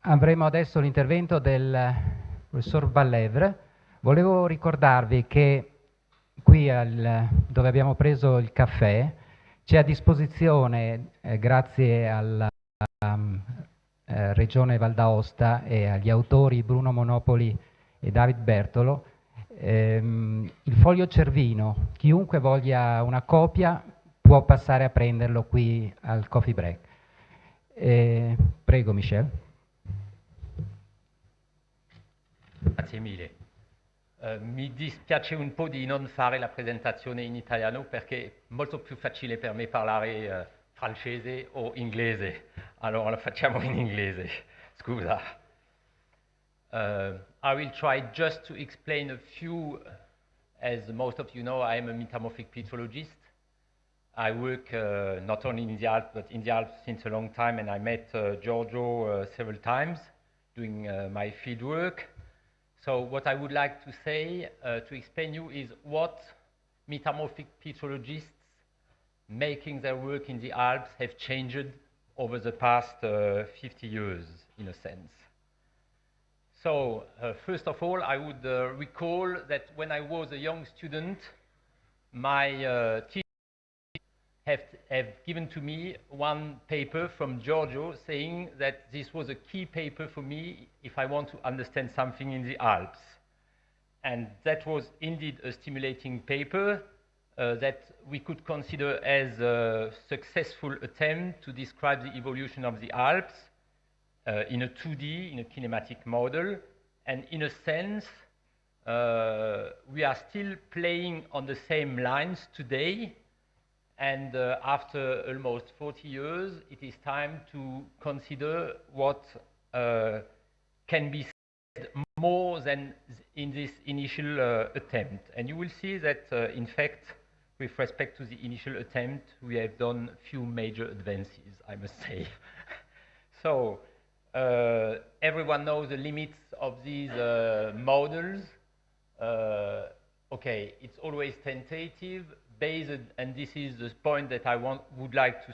Avremo adesso l'intervento del professor Vallèvre. Volevo ricordarvi che qui dove abbiamo preso il caffè c'è a disposizione, grazie alla Regione Val d'Aosta e agli autori Bruno Monopoli e David Bertolo, il foglio Cervino. Chiunque voglia una copia può passare a prenderlo qui al coffee break. Prego, Michel. Grazie mille. Mi dispiace un po' di non fare la presentazione in italiano perché è molto più facile per me parlare francese o inglese. Allora lo facciamo in inglese. Scusa. I will try just to explain a few. As most of you know, I am a metamorphic petrologist. I work not only in the Alps, but in the Alps since a long time, and I met Giorgio several times doing my field work. So what I would like to say, to explain you, is what metamorphic petrologists making their work in the Alps have changed over the past 50 years, in a sense. So first of all, I would recall that when I was a young student, my teacher have given to me one paper from Giorgio saying that this was a key paper for me if I want to understand something in the Alps. And that was indeed a stimulating paper that we could consider as a successful attempt to describe the evolution of the Alps in a 2D, in a kinematic model. And in a sense, we are still playing on the same lines today. And after almost 40 years, it is time to consider what can be said more than in this initial attempt. And you will see that, in fact, with respect to the initial attempt, we have done few major advances, I must say. So, everyone knows the limits of these models. Okay, it's always tentative, based, and this is the point that I would like to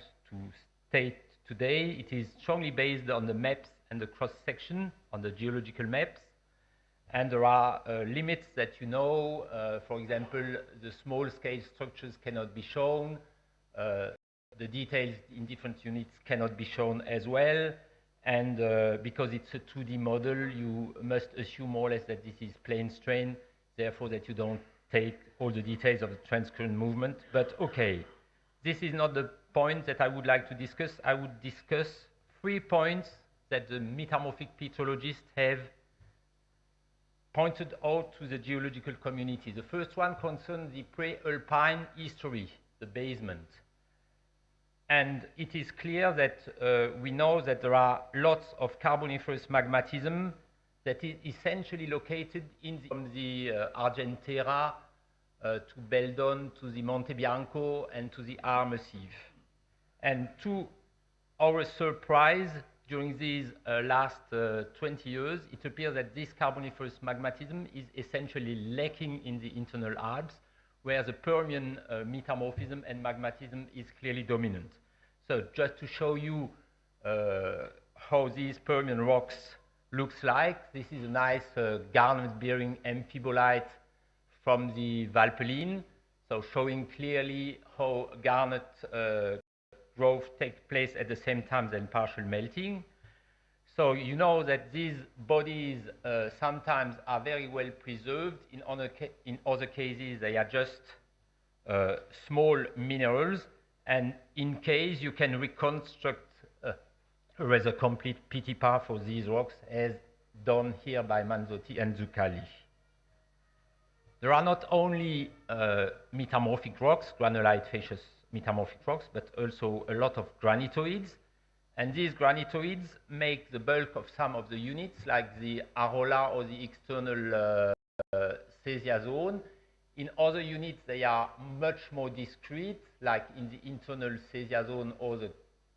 state today. It is strongly based on the maps and the cross-section, on the geological maps. And there are limits that you know. For example, the small-scale structures cannot be shown. The details in different units cannot be shown as well. And because it's a 2D model, you must assume more or less that this is plane strain, therefore that you don't take all the details of the transcurrent movement. But okay, this is not the point that I would like to discuss. I would discuss 3 points that the metamorphic petrologists have pointed out to the geological community. The first one concerns the pre-alpine history, the basement. And it is clear that we know that there are lots of Carboniferous magmatism that is essentially located from the Argentera to Beldon, to the Monte Bianco, and to the Aar Massif. And to our surprise, during these last 20 years, it appears that this Carboniferous magmatism is essentially lacking in the internal Alps, where the Permian metamorphism and magmatism is clearly dominant. So just to show you how these Permian rocks looks like, this is a nice garnet-bearing amphibolite from the Valpelline, so showing clearly how garnet growth takes place at the same time than partial melting. So you know that these bodies sometimes are very well preserved. In other cases, they are just small minerals. And in case you can reconstruct a rather complete PTPAR for these rocks, as done here by Manzotti and Zuccalli. There are not only metamorphic rocks, granulite-facious metamorphic rocks, but also a lot of granitoids. And these granitoids make the bulk of some of the units, like the Arola or the external Cesia zone. In other units, they are much more discrete, like in the internal Cesia zone or the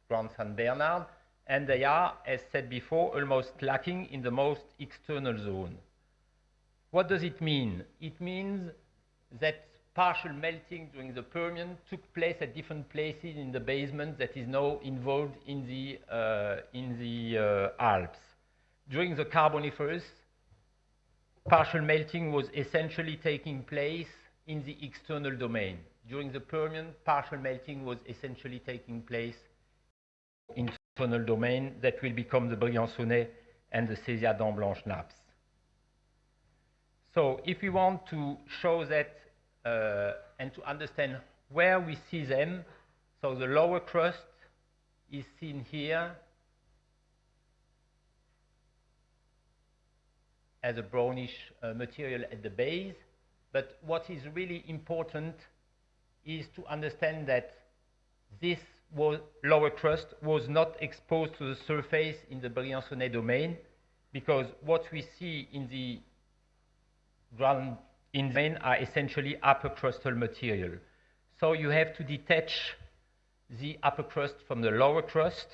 Grand St. Bernard. And they are, as said before, almost lacking in the most external zone. What does it mean? It means that partial melting during the Permian took place at different places in the basement that is now involved in the Alps. during the Carboniferous, partial melting was essentially taking place in the external domain. During the Permian, partial melting was essentially taking place in the internal domain that will become the Briançonnais and the Césia Dents Blanches nappes. So if we want to show that and to understand where we see them, so the lower crust is seen here as a brownish material at the base. But what is really important is to understand that this lower crust was not exposed to the surface in the Briançonnais domain, because what we see in the ground in the domain are essentially upper crustal material. So you have to detach the upper crust from the lower crust,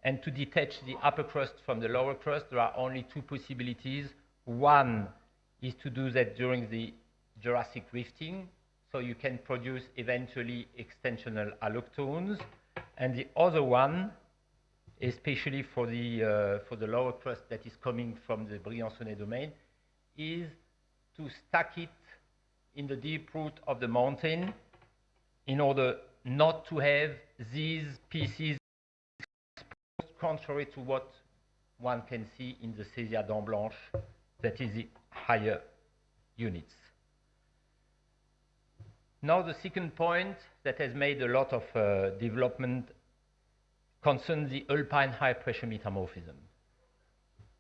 and to detach the upper crust from the lower crust, there are only two possibilities. One is to do that during the Jurassic rifting, so you can produce eventually extensional allochtones. And the other one, especially for the lower crust that is coming from the Briançonnais domain, is to stack it in the deep root of the mountain in order not to have these pieces exposed, contrary to what one can see in the Césia Dents Blanches, that is the higher units. Now the second point that has made a lot of development concerns the alpine high pressure metamorphism.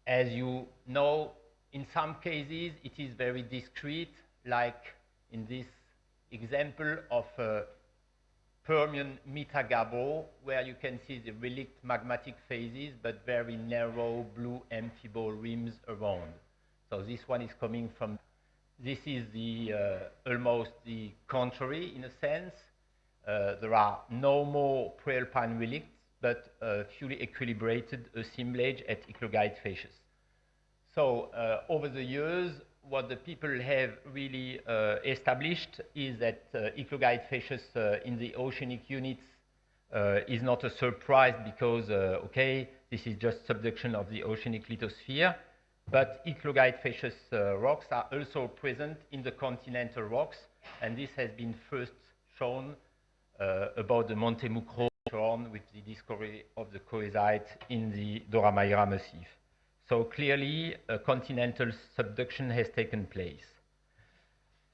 As you know, in some cases it is very discrete, like in this example of Permian metagabbro, where you can see the relict magmatic phases, but very narrow blue amphibole rims around. So this one is coming from, this is the almost the contrary in a sense. There are no more pre-alpine relicts, but fully equilibrated assemblage at eclogite facies. So over the years, what the people have really established is that eclogite facies in the oceanic units is not a surprise, because, okay, this is just subduction of the oceanic lithosphere, but eclogite facies rocks are also present in the continental rocks, and this has been first shown about the Monte Mucro with the discovery of the coesite in the Dora-Mayra massif. So clearly, continental subduction has taken place.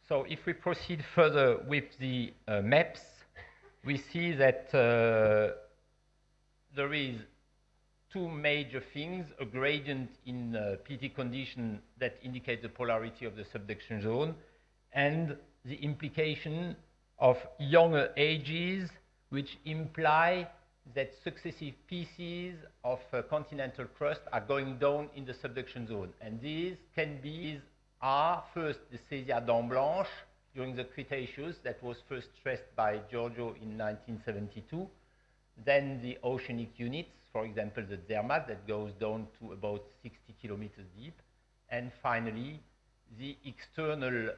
So if we proceed further with the maps, we see that there is two major things: a gradient in PT condition that indicates the polarity of the subduction zone, and the implication of younger ages, which imply that successive pieces of continental crust are going down in the subduction zone. And these are first the Césia Dents Blanches during the Cretaceous, that was first stressed by Giorgio in 1972. Then the oceanic units, for example, the Zermatt, that goes down to about 60 kilometers deep. And finally, the external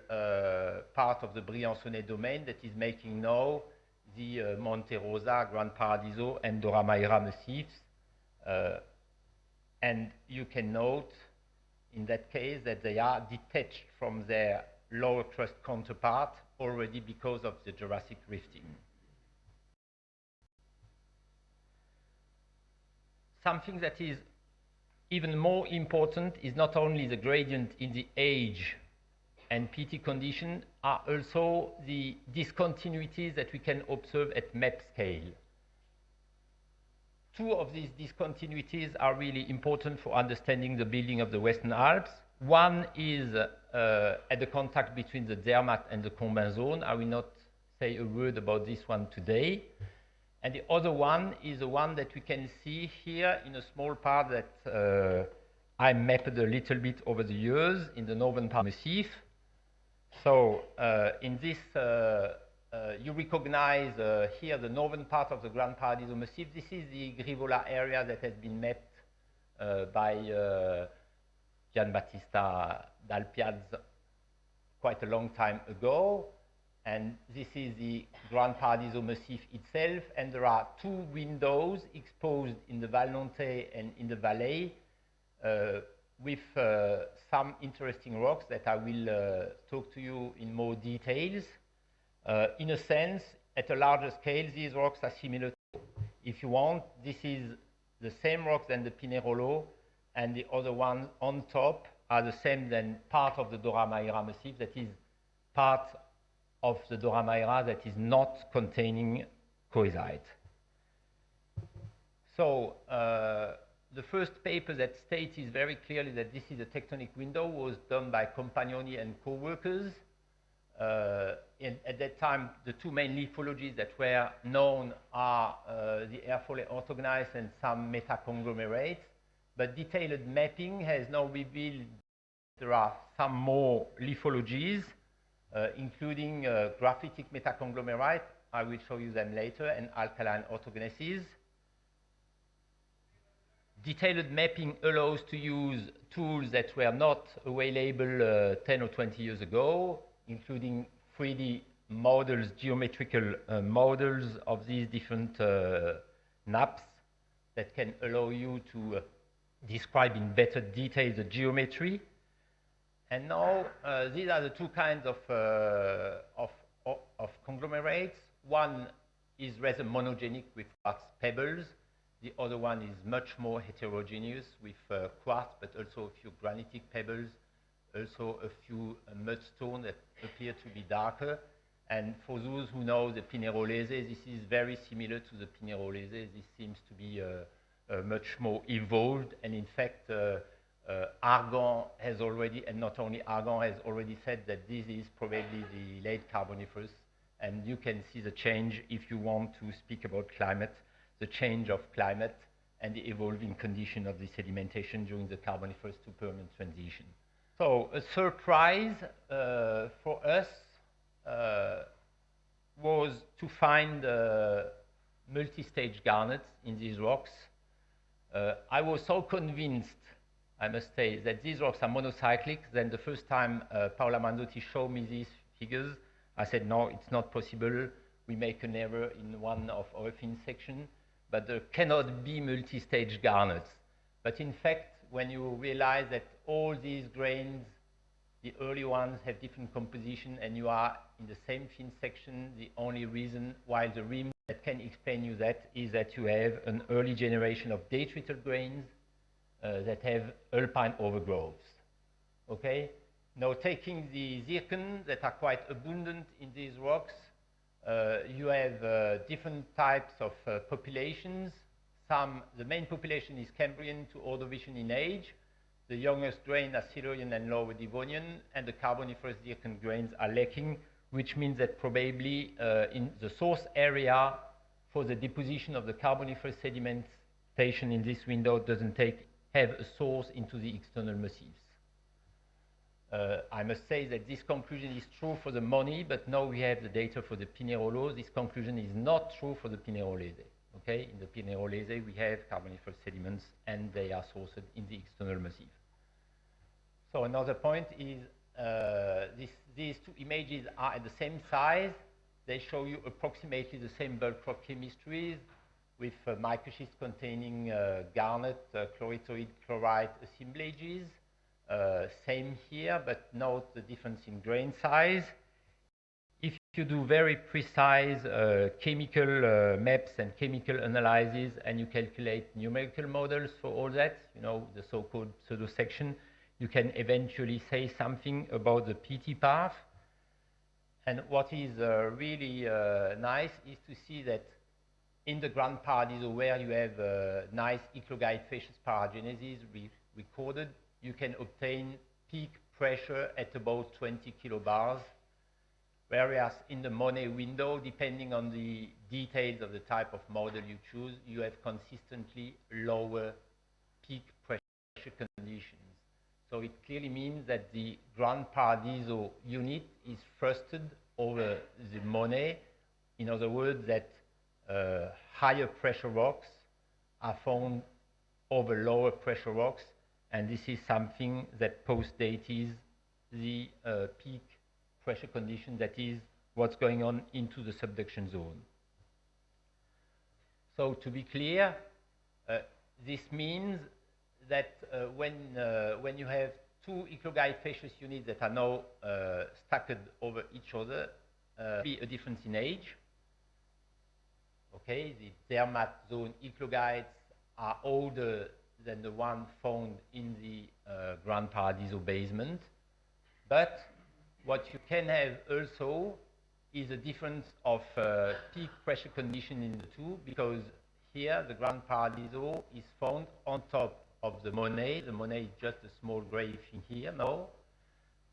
part of the Briançonnais domain that is making now the Monte Rosa, Gran Paradiso, and Dora-Mayra massifs. And you can note in that case that they are detached from their lower crust counterpart already because of the Jurassic rifting. Something that is even more important is not only the gradient in the age and PT condition, are also the discontinuities that we can observe at map scale. Two of these discontinuities are really important for understanding the building of the Western Alps. One is at the contact between the Zermatt and the Combin zone. I will not say a word about this one today. And the other one is the one that we can see here in a small part that I mapped a little bit over the years in the northern part of the Massif. So in this, you recognize here the northern part of the Gran Paradiso Massif. This is the Grivola area that has been mapped by Gianbattista d'Alpiaz quite a long time ago. And this is the Gran Paradiso Massif itself. And there are two windows exposed in the Val Nontey and in the Valais, with some interesting rocks that I will talk to you in more details. In a sense, at a larger scale, these rocks are similar to, if you want, this is the same rocks than the Pinerolo, and the other ones on top are the same than part of the Dora Maira massif, that is part of the Dora Maira that is not containing coesite. So the first paper that states very clearly that this is a tectonic window was done by Compagnoni and co-workers. At that time, the two main lithologies that were known are the Erfole orthogneiss and some metaconglomerates. But detailed mapping has now revealed there are some more lithologies, including graphitic metaconglomerate. I will show you them later, and alkaline orthogneisses. Detailed mapping allows to use tools that were not available 10 or 20 years ago, including 3D models, geometrical models of these different nappes that can allow you to describe in better detail the geometry. And now these are the two kinds of conglomerates. One is rather monogenic with quartz pebbles. The other one is much more heterogeneous with quartz, but also a few granitic pebbles, also a few mudstone that appear to be darker. And for those who know the Pinerolese, this is very similar to the Pinerolese. This seems to be much more evolved. And in fact, Argan has already, and not only Argan, has already said that this is probably the late Carboniferous. And you can see the change if you want to speak about climate, the change of climate and the evolving condition of the sedimentation during the Carboniferous to Permian transition. So a surprise for us was to find multi-stage garnets in these rocks. I was so convinced, I must say, that these rocks are monocyclic. Then the first time Paola Manzotti showed me these figures, I said, no, it's not possible. We make an error in one of our thin section, but there cannot be multi-stage garnets. But in fact, when you realize that all these grains, the early ones have different composition and you are in the same thin section, the only reason why the rim that can explain you that is that you have an early generation of detrital grains that have alpine overgrowths. Okay? Now taking the zircon that are quite abundant in these rocks, you have different types of populations. The main population is Cambrian to Ordovician in age. The youngest grains are Silurian and Lower Devonian, and the Carboniferous zircon grains are lacking, which means that probably in the source area for the deposition of the Carboniferous sedimentation in this window doesn't have a source into the external massifs. I must say that this conclusion is true for the Moni, but now we have the data for the Pinerolo. This conclusion is not true for the Pinerolese. Okay? In the Pinerolese, we have Carboniferous sediments, and they are sourced in the external massif. So another point is these two images are at the same size. They show you approximately the same bulk rock chemistries with microschist containing garnet, chloritoid, chlorite assemblages. Same here, but note the difference in grain size. If you do very precise chemical maps and chemical analysis and you calculate numerical models for all that, you know, the so-called pseudo-section, you can eventually say something about the PT path. And what is really nice is to see that in the Grand Paradiso, where you have nice eclogite facies paragenesis recorded, you can obtain peak pressure at about 20 kilobars, whereas in the Monet window, depending on the details of the type of model you choose, you have consistently lower peak pressure conditions. So it clearly means that the Grand Paradiso unit is thrusted over the Monet. In other words, that higher pressure rocks are found over lower pressure rocks, and this is something that post-dates the peak pressure condition, that is what's going on into the subduction zone. So to be clear, this means that when you have two eclogite facious units that are now stacked over each other, be a difference in age. Okay, the Zermatt zone eclogites are older than the one found in the Gran Paradiso basement. But what you can have also is a difference of peak pressure condition in the two, because here the Gran Paradiso is found on top of the Monet. The Monet is just a small grave in here now.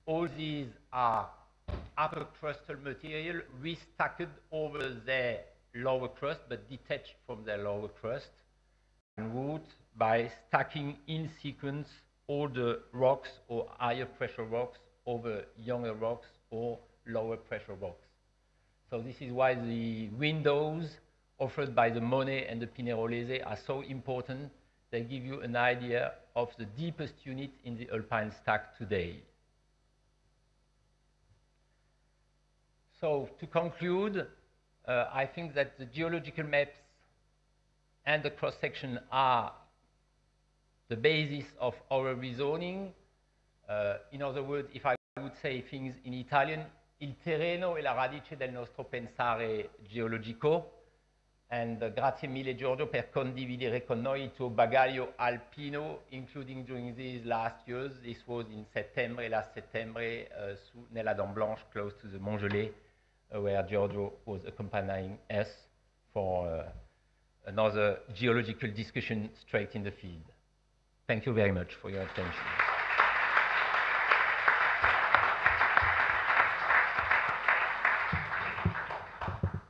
All these are upper crustal material restacked over their lower crust, but detached from their lower crust, and root by stacking in sequence older rocks or higher pressure rocks over younger rocks or lower pressure rocks. So this is why the windows offered by the Monet and the Pinerolese are so important. They give you an idea of the deepest unit in the alpine stack today. So to conclude, I think that the geological maps and the cross-section are the basis of our reasoning. In other words, if I would say things in Italian, il terreno è la radice del nostro pensare geologico. And grazie mille Giorgio per condividere con noi il tuo bagaglio alpino, including during these last years. This was in settembre, last settembre, nella Dent Blanche, close to the Montgelée, where Giorgio was accompanying us for another geological discussion straight in the field. Thank you very much for your attention.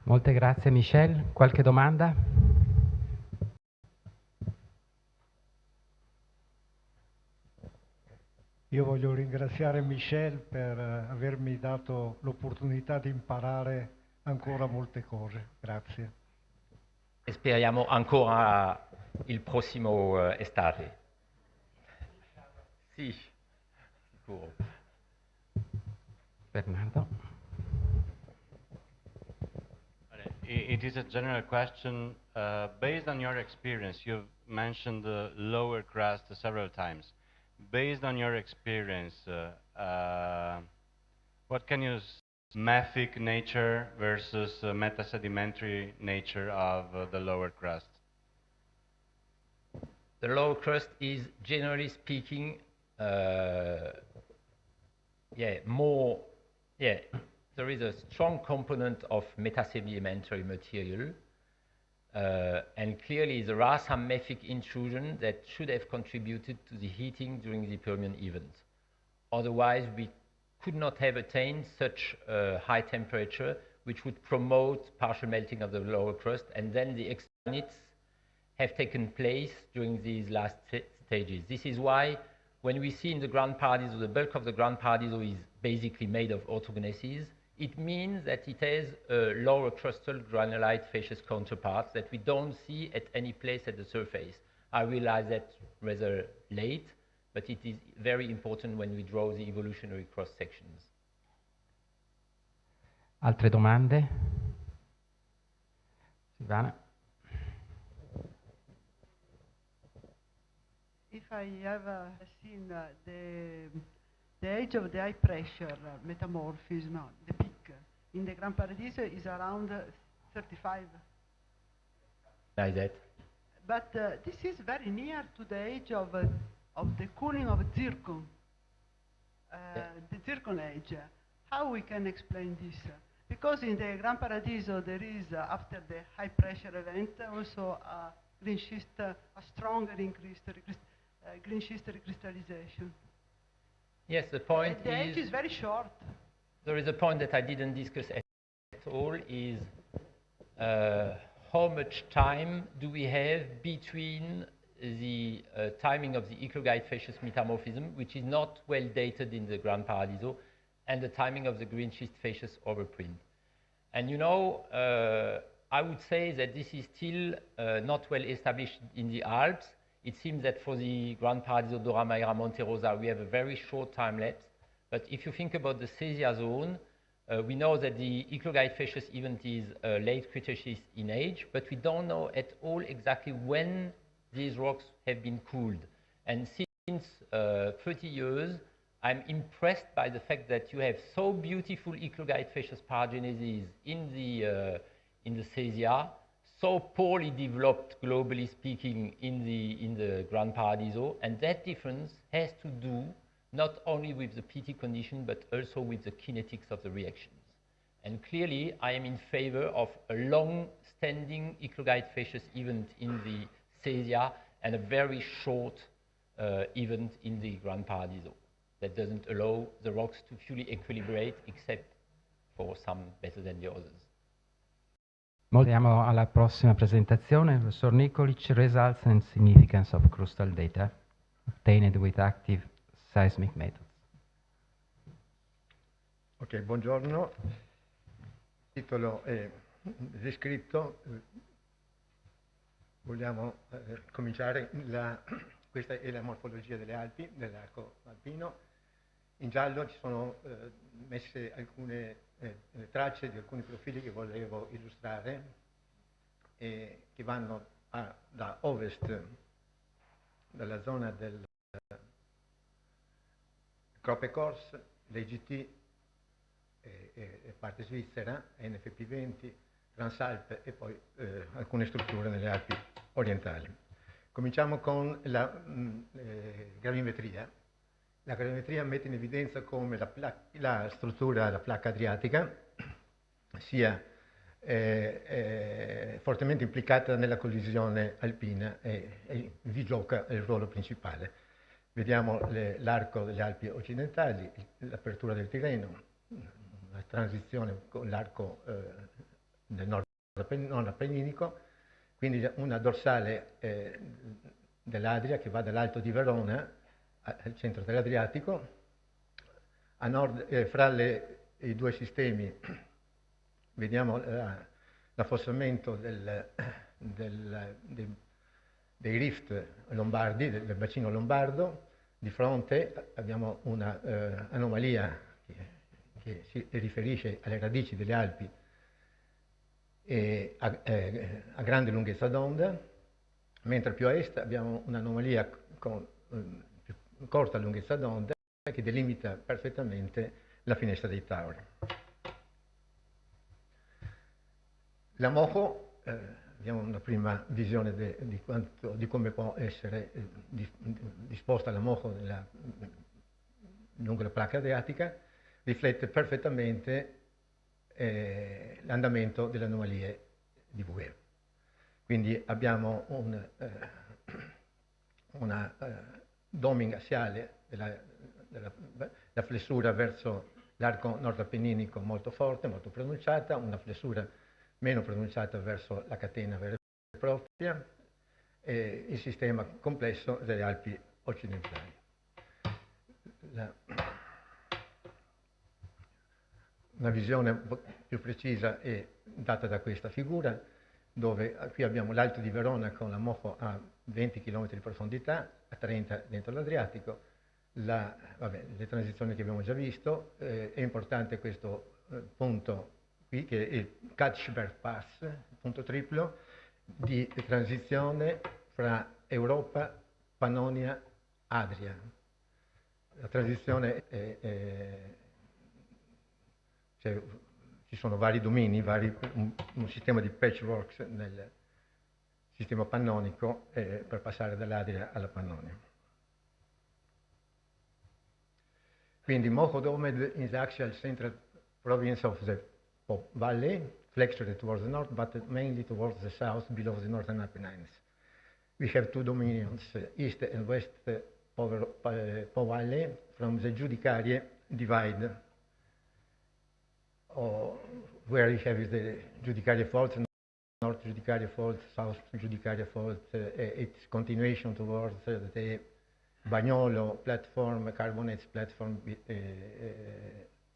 Molte grazie Michel. Qualche domanda? Io voglio ringraziare Michel per avermi dato l'opportunità di imparare ancora molte cose. Grazie. Speriamo ancora il prossimo estate. Sì, sicuro. Bernardo? It is a general question. Based on your experience, you've mentioned the lower crust several times. Based on your experience, what can you mafic nature versus metasedimentary nature of the lower crust? The lower crust is, generally speaking, there is a strong component of metasedimentary material, and clearly there are some mafic intrusions that should have contributed to the heating during the Permian event. Otherwise, we could not have attained such a high temperature, which would promote partial melting of the lower crust, and then the externits have taken place during these last stages. This is why when we see in the Gran Paradiso, the bulk of the Gran Paradiso is basically made of orthogneiss. It means that it has a lower crustal granulite facious counterpart that we don't see at any place at the surface. I realize that rather late, but it is very important when we draw the evolutionary cross sections. Altre domande? Silvana? If I have seen the age of the high pressure metamorphism, the peak in the Gran Paradiso is around 35. Like that. But this is very near to the age of the cooling of zircon, the zircon age. How we can explain this? Because in the Gran Paradiso there is, after the high pressure event, also a green schist, a stronger increased green schist recrystallization. Yes, the point the age is very short. There is a point that I didn't discuss at all, is how much time do we have between the timing of the eclogite facious metamorphism, which is not well dated in the Gran Paradiso, and the timing of the green schist facious overprint. And you know, I would say that this is still not well established in the Alps. It seems that for the Gran Paradiso, Dora Maira, Monte Rosa, we have a very short time lapse. But if you think about the Sesia zone, we know that the eclogite facious event is late Cretaceous in age, but we don't know at all exactly when these rocks have been cooled. And since 30 years, I'm impressed by the fact that you have so beautiful eclogite-facial asparagineses in the Caesia, so poorly developed, globally speaking, in the Gran Paradiso, and that difference has to do not only with the PT condition, but also with the kinetics of the reactions. And clearly, I am in favor of a long-standing eclogite-facial event in the Caesia and a very short event in the Gran Paradiso that doesn't allow the rocks to fully equilibrate, except for some better than the others. Andiamo alla prossima presentazione, professor Nikolic, Results and Significance of Crustal Data Obtained with Active Seismic Methods. Ok, buongiorno. Il titolo è descritto. Vogliamo cominciare. Questa è la morfologia delle Alpi, dell'arco alpino. In giallo ci sono messe alcune tracce di alcuni profili che volevo illustrare e che vanno da ovest, dalla zona del Kroppekors, l'EGT e parte svizzera, NFP20, Transalp e poi alcune strutture nelle Alpi orientali. Cominciamo con la gravimetria. La gravimetria mette in evidenza come la struttura, la placca adriatica, sia fortemente implicata nella collisione alpina e vi gioca il ruolo principale. Vediamo l'arco delle Alpi occidentali, l'apertura del Tirreno, la transizione con l'arco del nord appenninico, quindi una dorsale dell'Adria che va dall'Alto di Verona al centro dell'Adriatico. A nord, fra i due sistemi, vediamo l'affossamento dei rift lombardi, del bacino lombardo. Di fronte abbiamo un'anomalia che si riferisce alle radici delle Alpi e a grande lunghezza d'onda, mentre più a est abbiamo un'anomalia con più corta lunghezza d'onda che delimita perfettamente la finestra dei Tauri. La Moho, abbiamo una prima visione di come può essere disposta la Moho lungo la placca adriatica, riflette perfettamente l'andamento delle anomalie di Bouguer. Quindi abbiamo una doming assiale della flessura verso l'arco nord-appenninico molto forte, molto pronunciata, una flessura meno pronunciata verso la catena vera e propria e il sistema complesso delle Alpi occidentali. Una visione più precisa è data da questa figura, dove qui abbiamo l'Alto di Verona con la Moho a 20 km di profondità, a 30 dentro l'Adriatico, le transizioni che abbiamo già visto. È importante questo punto qui, che è il Katschberg Pass, il punto triplo di transizione fra Europa, Pannonia, Adria. La transizione ci sono vari domini, un sistema di patchworks nel sistema pannonico per passare dall'Adria alla Pannonia. Quindi Moho domed in the axial central province of the Po Valley, flexured towards the north, but mainly towards the south below the northern Apennines. We have two dominions, east and west Po Valley, from the Giudicarie divide, where you have the Giudicarie Fault, North Giudicarie Fault, South Giudicarie Fault, its continuation towards the Bagnolo platform, Carbonates platform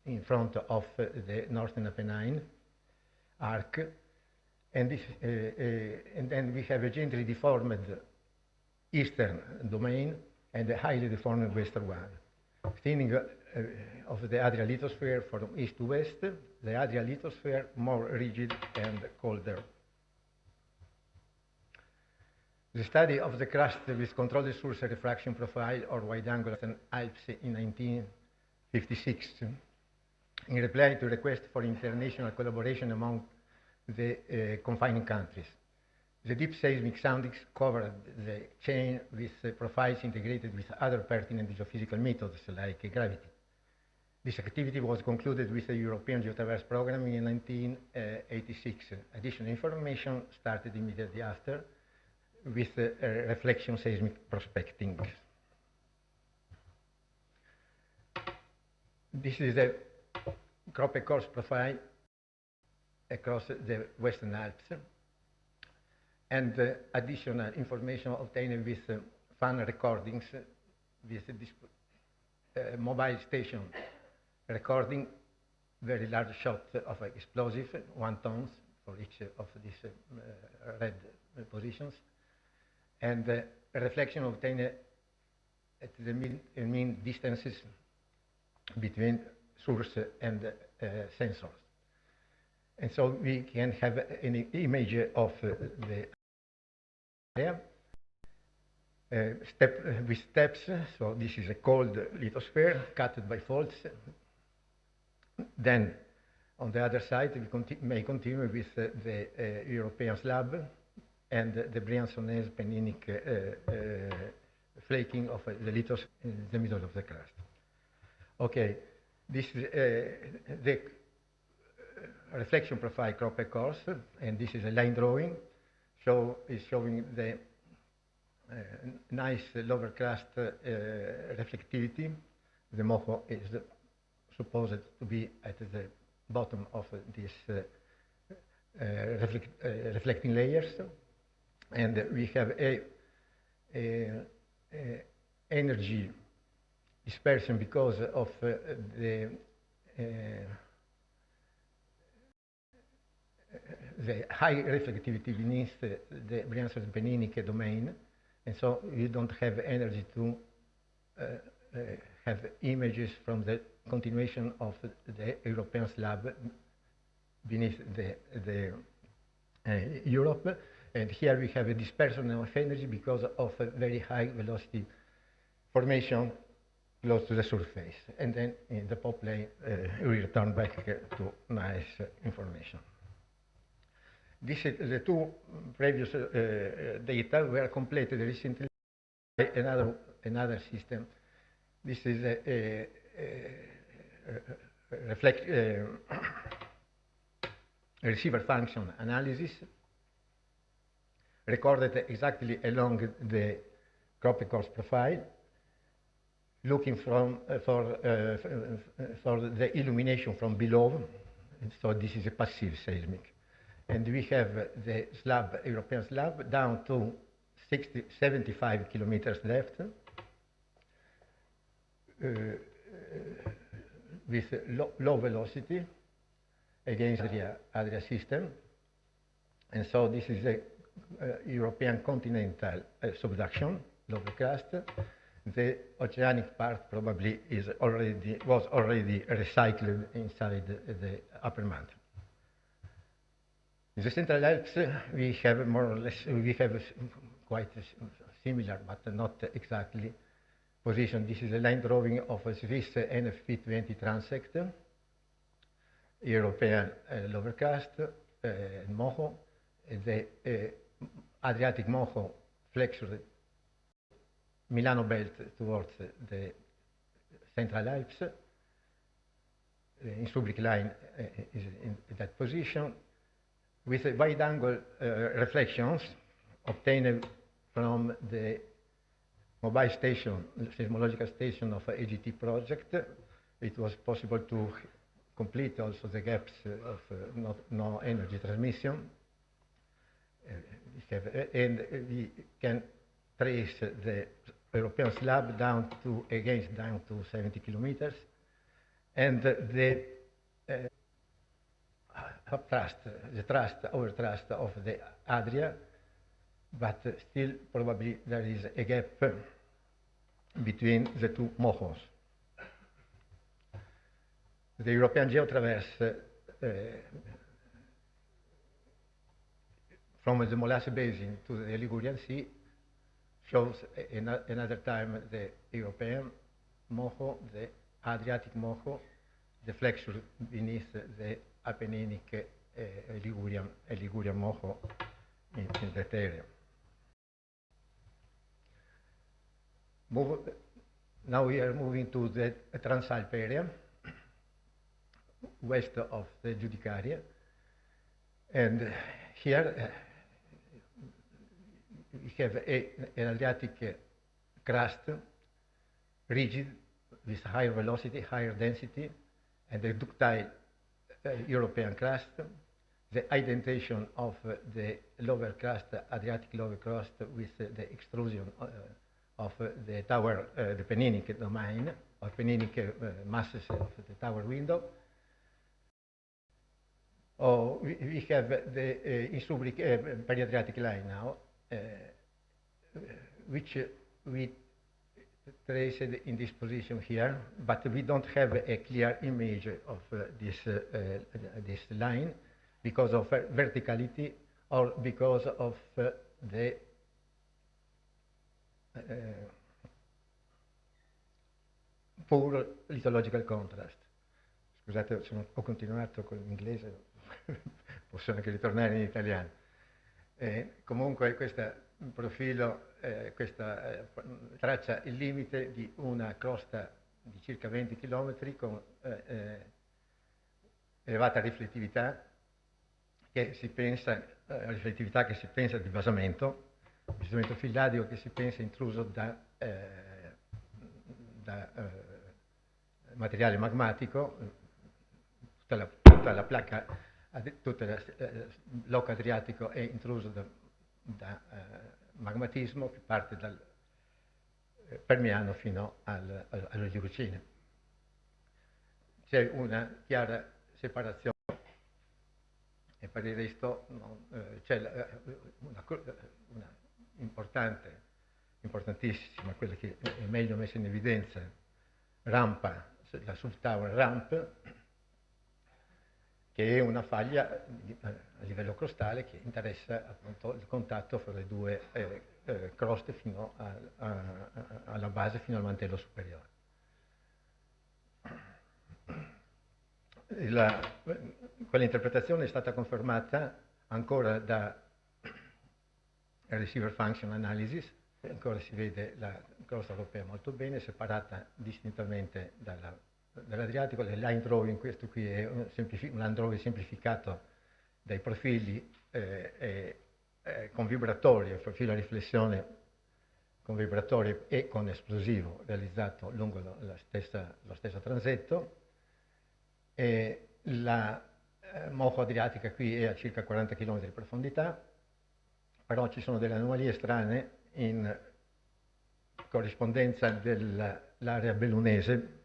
in front of the Northern Apennine arc, and then we have a gently deformed eastern domain and a highly deformed western one. Thinning of the Adria lithosphere from east to west, the Adria lithosphere more rigid and colder. The study of the crust with controlled source refraction profile or wide-angle Alps in 1956, in reply to request for international collaboration among the confining countries. The deep seismic soundings covered the chain with profiles integrated with other pertinent geophysical methods like gravity. This activity was concluded with the European Geotraverse Program in 1986. Additional information started immediately after with reflection seismic prospecting. This is a Croppe course profile across the Western Alps, and additional information obtained with fan recordings with this mobile station recording very large shot of explosive, 1 ton for each of these red positions, and reflection obtained at the mean distances between source and sensors. And so we can have an image of the area with steps. So this is a cold lithosphere cut by faults. Then on the other side, we may continue with the European slab and the Briançonnese Penninic flaking of the lithos in the middle of the crust. Okay, this is the reflection profile Croppe course, and this is a line drawing. Is showing the nice lower crust reflectivity. The moho is supposed to be at the bottom of these reflecting layers, and we have a energy dispersion because of the high reflectivity beneath the Briançonnese Penninic domain, and so you don't have energy to have images from the continuation of the European slab beneath the Europe. And here we have a dispersion of energy because of a very high velocity formation close to the surface. And then in the pop plane, we return back to nice information. This is the two previous data were completed recently by another system. This is a receiver function analysis recorded exactly along the Croppe course profile, looking for the illumination from below. And so this is a passive seismic. And we have the slab, European slab, down to 75 kilometers depth, with low velocity against the Adria system. And so this is a European continental subduction, lower crust. The oceanic part probably was already recycled inside the upper mantle. In the Central Alps, we have more or less, we have quite similar, but not exactly position. This is a line drawing of a Swiss NFP20 transect, European lower crust, moho, the Adriatic moho flexure Milano belt towards the Central Alps. In Subric line is in that position, with wide angle reflections obtained from the mobile station, seismological station of AGT project. It was possible to complete also the gaps of no energy transmission. And we can trace the European slab down to 70 kilometers, and the overthrust of the Adria, but still probably there is a gap between the two mohos. The European Geotraverse from the Molasse Basin to the Ligurian Sea shows another time the European moho, the Adriatic moho, the flexure beneath the Apenninic Ligurian moho in that area. Now we are moving to the Transalp area, west of the Giudicaria, and here we have an Adriatic crust, rigid, with higher velocity, higher density, and a ductile European crust. The indentation of the lower crust, Adriatic lower crust, with the extrusion of the tower, the Penninic domain, or Penninic masses of the tower window. We have the Insubric Periadriatic line now, which we traced in this position here, but we don't have a clear image of this line because of verticality or because of the poor lithological contrast. Scusate, ho continuato con l'inglese, posso anche ritornare in italiano. Comunque questo profilo, traccia il limite di una crosta di circa 20 km con elevata riflettività che si pensa di basamento filladico che si pensa intruso da materiale magmatico, tutta la placca, tutto il blocco adriatico è intruso da magmatismo che parte dal Permiano fino all'Oligocene. C'è una chiara separazione e per il resto c'è una importantissima, quella che è meglio messa in evidenza, rampa, la subtower ramp, che è una faglia a livello crostale che interessa appunto il contatto fra le due croste fino alla base, fino al mantello superiore. Quell'interpretazione è stata confermata ancora da receiver function analysis, ancora si vede la crosta europea molto bene, separata distintamente dall'Adriatico. Il line drawing, questo qui è un line drawing semplificato dai profili con vibratorio, profilo a riflessione con vibratorio e con esplosivo realizzato lungo lo stesso transetto. La moho adriatica qui è a circa 40 km di profondità, però ci sono delle anomalie strane in corrispondenza dell'area bellunese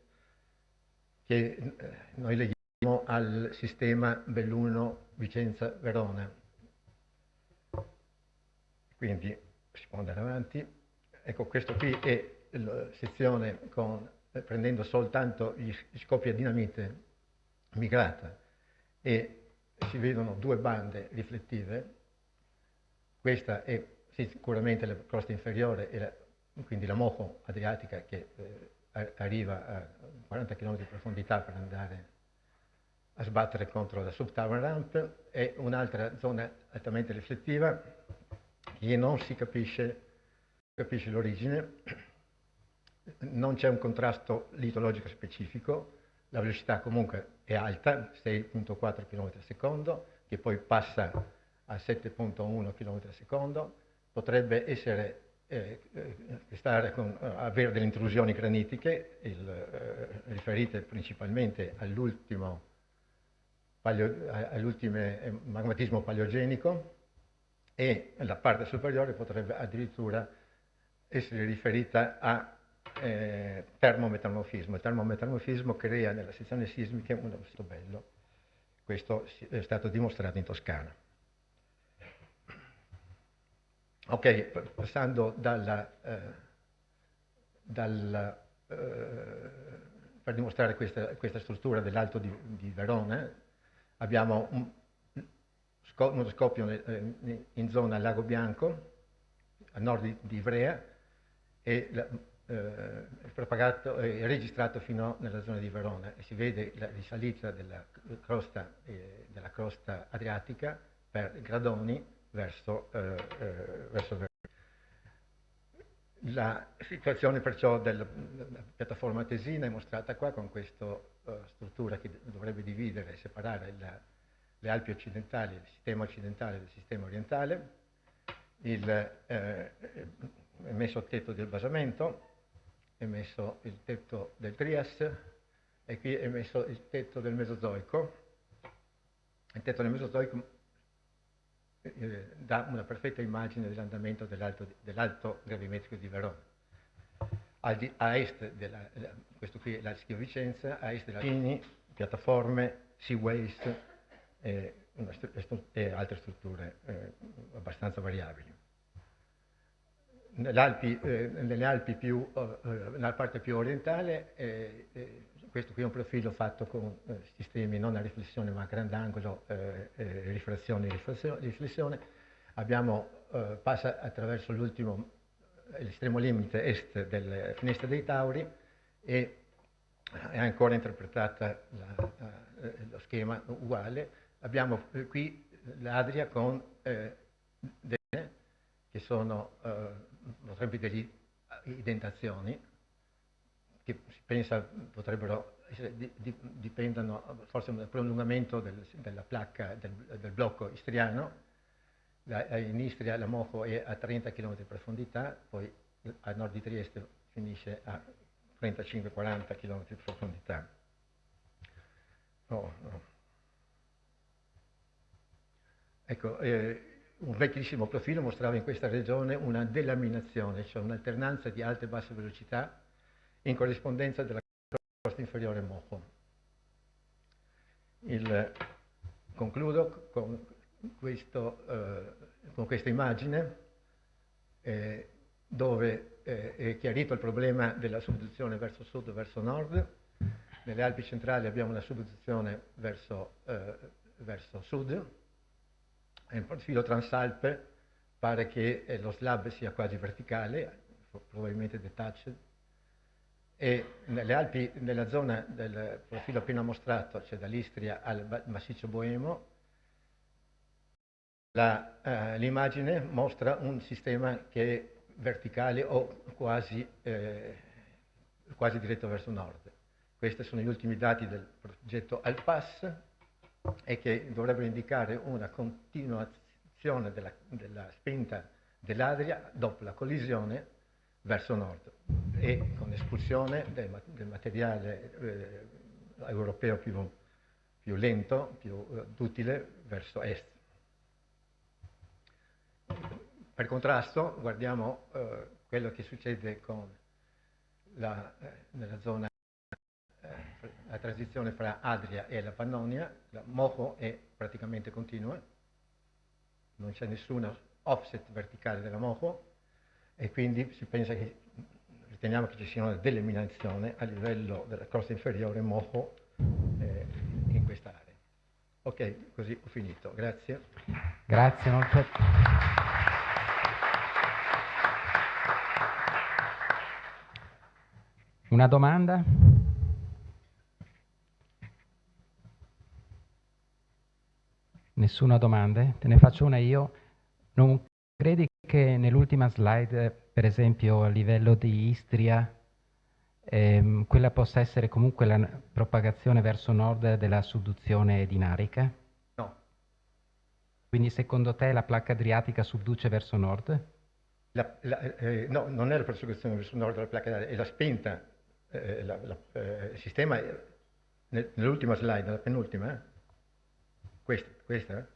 che noi leghiamo al sistema Belluno-Vicenza-Verona. Quindi si può andare avanti. Ecco, questo qui è la sezione prendendo soltanto gli scopi a dinamite migrata e si vedono due bande riflettive. Questa è sicuramente la crosta inferiore, quindi la moho adriatica che arriva a 40 km di profondità per andare a sbattere contro la subtower ramp, e un'altra zona altamente riflettiva che non si capisce l'origine, non c'è un contrasto litologico specifico, la velocità comunque è alta, 6.4 km al secondo, che poi passa a 7.1 km al secondo, potrebbe essere avere delle intrusioni granitiche, riferite principalmente all'ultimo magmatismo paleogenico, e la parte superiore potrebbe addirittura essere riferita a termometamorfismo. Il termometamorfismo crea nella sezione sismica un aspetto bello. Questo è stato dimostrato in Toscana. Ok, passando per dimostrare questa struttura dell'Alto di Verona, abbiamo uno scoppio in zona Lago Bianco, a nord di Ivrea, propagato e registrato fino nella zona di Verona, e si vede la risalita della crosta adriatica per gradoni verso Verona. La situazione perciò della piattaforma tesina è mostrata qua con questa struttura che dovrebbe dividere e separare le Alpi occidentali, il sistema occidentale del sistema orientale. È messo il tetto del basamento, è messo il tetto del Trias e qui è messo il tetto del Mesozoico. Il tetto del Mesozoico dà una perfetta immagine dell'andamento dell'alto gravimetrico di Verona. A est questo qui è la Schio Vicenza, a est della Cini, piattaforme, sea waste e altre strutture abbastanza variabili. Nelle Alpi nella parte più orientale, questo qui è un profilo fatto con sistemi non a riflessione ma a grandangolo, rifrazione e riflessione. Passa attraverso l'estremo limite est delle Finestre dei Tauri e è ancora interpretata lo schema uguale. Abbiamo qui l'Adria con che sono delle indentazioni che si pensa potrebbero dipendano forse da un prolungamento della placca del blocco istriano. In Istria la Mojo è a 30 km di profondità, poi a nord di Trieste finisce a 35-40 km di profondità. Ecco, un vecchissimo profilo mostrava in questa regione una delaminazione, cioè un'alternanza di alte e basse velocità in corrispondenza della costa inferiore Mojo. Concludo con questa immagine dove è chiarito il problema della subduzione verso sud e verso nord. Nelle Alpi centrali abbiamo una subduzione verso sud. Il profilo Transalpe pare che lo slab sia quasi verticale, probabilmente detached, e nelle Alpi, nella zona del profilo appena mostrato, cioè dall'Istria al massiccio Boemo, l'immagine mostra un sistema che è verticale o quasi diretto verso nord. Questi sono gli ultimi dati del progetto Alpas e che dovrebbero indicare una continuazione della spinta dell'Adria dopo la collisione verso nord e con espulsione del materiale europeo più lento, più duttile verso est. Per contrasto guardiamo quello che succede nella zona, la transizione fra Adria e la Pannonia. La Mojo è praticamente continua, non c'è nessun offset verticale della Mojo e quindi riteniamo che ci sia una delaminazione a livello della costa inferiore Mojo in questa area. Ok, così ho finito, grazie. Grazie molto. Una domanda? Nessuna domanda? Te ne faccio una io. Non credi che nell'ultima slide, per esempio a livello di Istria, quella possa essere comunque la propagazione verso nord della subduzione dinarica? No. Quindi secondo te la placca adriatica subduce verso nord? No, non è la prosecuzione verso nord della placca adriatica, è la spinta. Il sistema, nell'ultima slide, nella penultima, questa?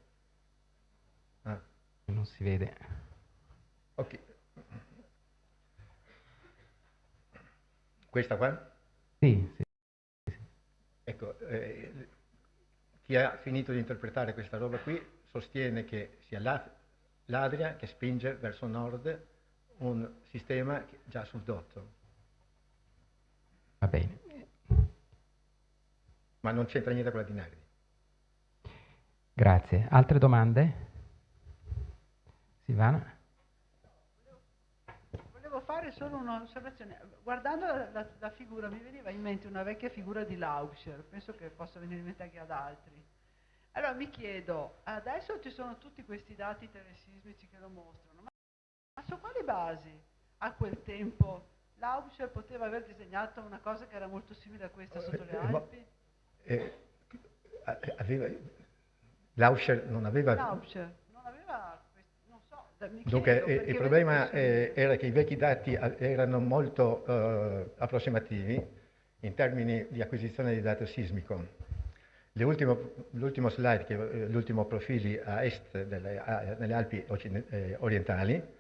Ah. Non si vede. Ok. Questa qua? Sì. Ecco, chi ha finito di interpretare questa roba qui sostiene che sia l'Adria che spinge verso nord un sistema già subdotto. Va bene. Ma non c'entra niente con la Dinardi. Grazie. Altre domande? Silvana? Volevo fare solo un'osservazione. Guardando la figura mi veniva in mente una vecchia figura di Lauscher, penso che possa venire in mente anche ad altri. Allora mi chiedo, adesso ci sono tutti questi dati telesismici che lo mostrano, ma su quali basi a quel tempo Lauscher poteva aver disegnato una cosa che era molto simile a questa sotto le Alpi? Lauscher non aveva... Lauscher non aveva, non so, mi Dunque, chiedo, il problema era che i vecchi dati erano molto approssimativi in termini di acquisizione di dato sismico. L'ultimo slide, l'ultimo profili a est nelle Alpi orientali,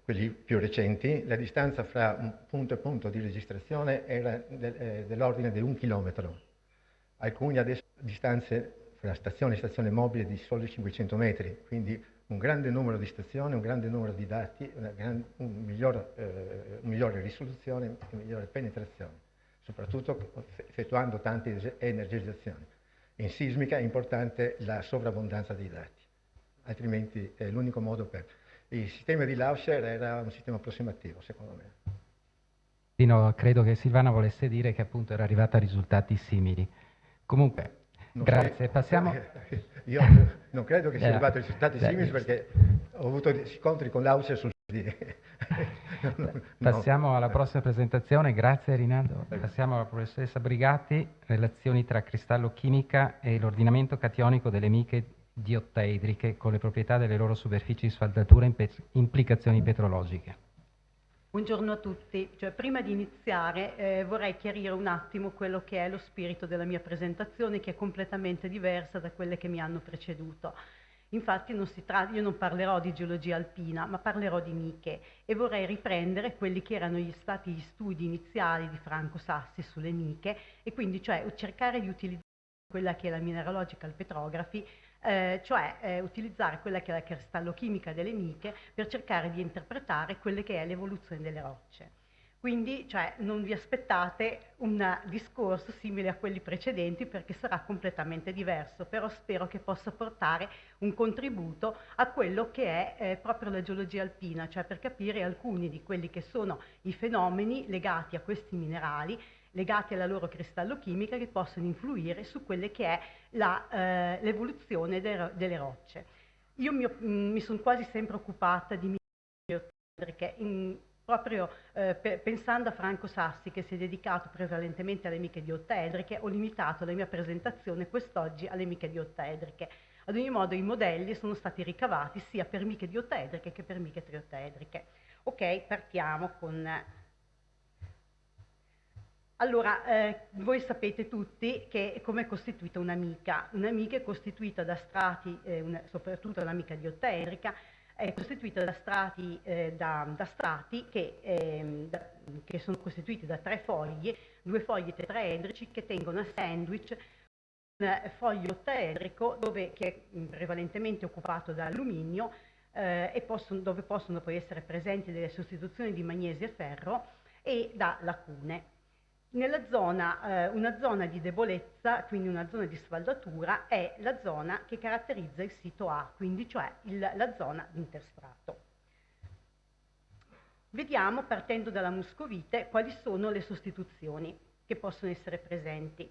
quelli più recenti, la distanza fra un punto e punto di registrazione era dell'ordine di 1 chilometro. Alcuni adesso distanze fra stazione e stazione mobile di soli 500 metri, quindi un grande numero di stazioni, un grande numero di dati, migliore risoluzione e migliore penetrazione, soprattutto effettuando tante energizzazioni. In sismica è importante la sovrabbondanza dei dati, altrimenti è l'unico modo per... Il sistema di Lauscher era un sistema approssimativo, secondo me. Sì, no, credo che Silvana volesse dire che appunto era arrivata a risultati simili. Comunque, grazie. Passiamo... Io non credo che sia arrivato a risultati simili perché ho avuto scontri con Lauscher sul... Passiamo alla prossima presentazione. Grazie Rinaldo. Passiamo alla professoressa Brigatti, relazioni tra cristallochimica e l'ordinamento cationico delle miche diottaedriche con le proprietà delle loro superfici di sfaldatura e implicazioni petrologiche. Buongiorno a tutti. Prima di iniziare vorrei chiarire un attimo quello che è lo spirito della mia presentazione, che è completamente diversa da quelle che mi hanno preceduto. Infatti io non parlerò di geologia alpina, ma parlerò di miche e vorrei riprendere quelli che erano stati gli studi iniziali di Franco Sassi sulle miche e quindi cercare di utilizzare quella che è la mineralogical petrography, utilizzare quella che è la cristallochimica delle miche per cercare di interpretare quelle che è l'evoluzione delle rocce. Quindi non vi aspettate un discorso simile a quelli precedenti perché sarà completamente diverso, però spero che possa portare un contributo a quello che è proprio la geologia alpina, cioè per capire alcuni di quelli che sono i fenomeni legati a questi minerali, legati alla loro cristallochimica, che possono influire su quelle che è l'evoluzione delle rocce. Io mi sono quasi sempre occupata di miche diottaedriche, proprio pensando a Franco Sassi, che si è dedicato prevalentemente alle miche diottaedriche, ho limitato la mia presentazione quest'oggi alle miche diottaedriche. Ad ogni modo i modelli sono stati ricavati sia per miche diottaedriche che per miche triottaedriche. Ok, partiamo con... Allora, voi sapete tutti che come è costituita una mica. Una mica è costituita da strati, soprattutto la mica diottaedrica, è costituita da strati, che sono costituiti da 3 foglie, 2 fogli tetraedrici che tengono a sandwich un foglio ottaedrico che è prevalentemente occupato da alluminio dove possono poi essere presenti delle sostituzioni di magnesio e ferro e da lacune. Nella zona, una zona di debolezza, quindi una zona di sfaldatura, è la zona che caratterizza il sito A, quindi la zona di interstrato. Vediamo, partendo dalla muscovite, quali sono le sostituzioni che possono essere presenti.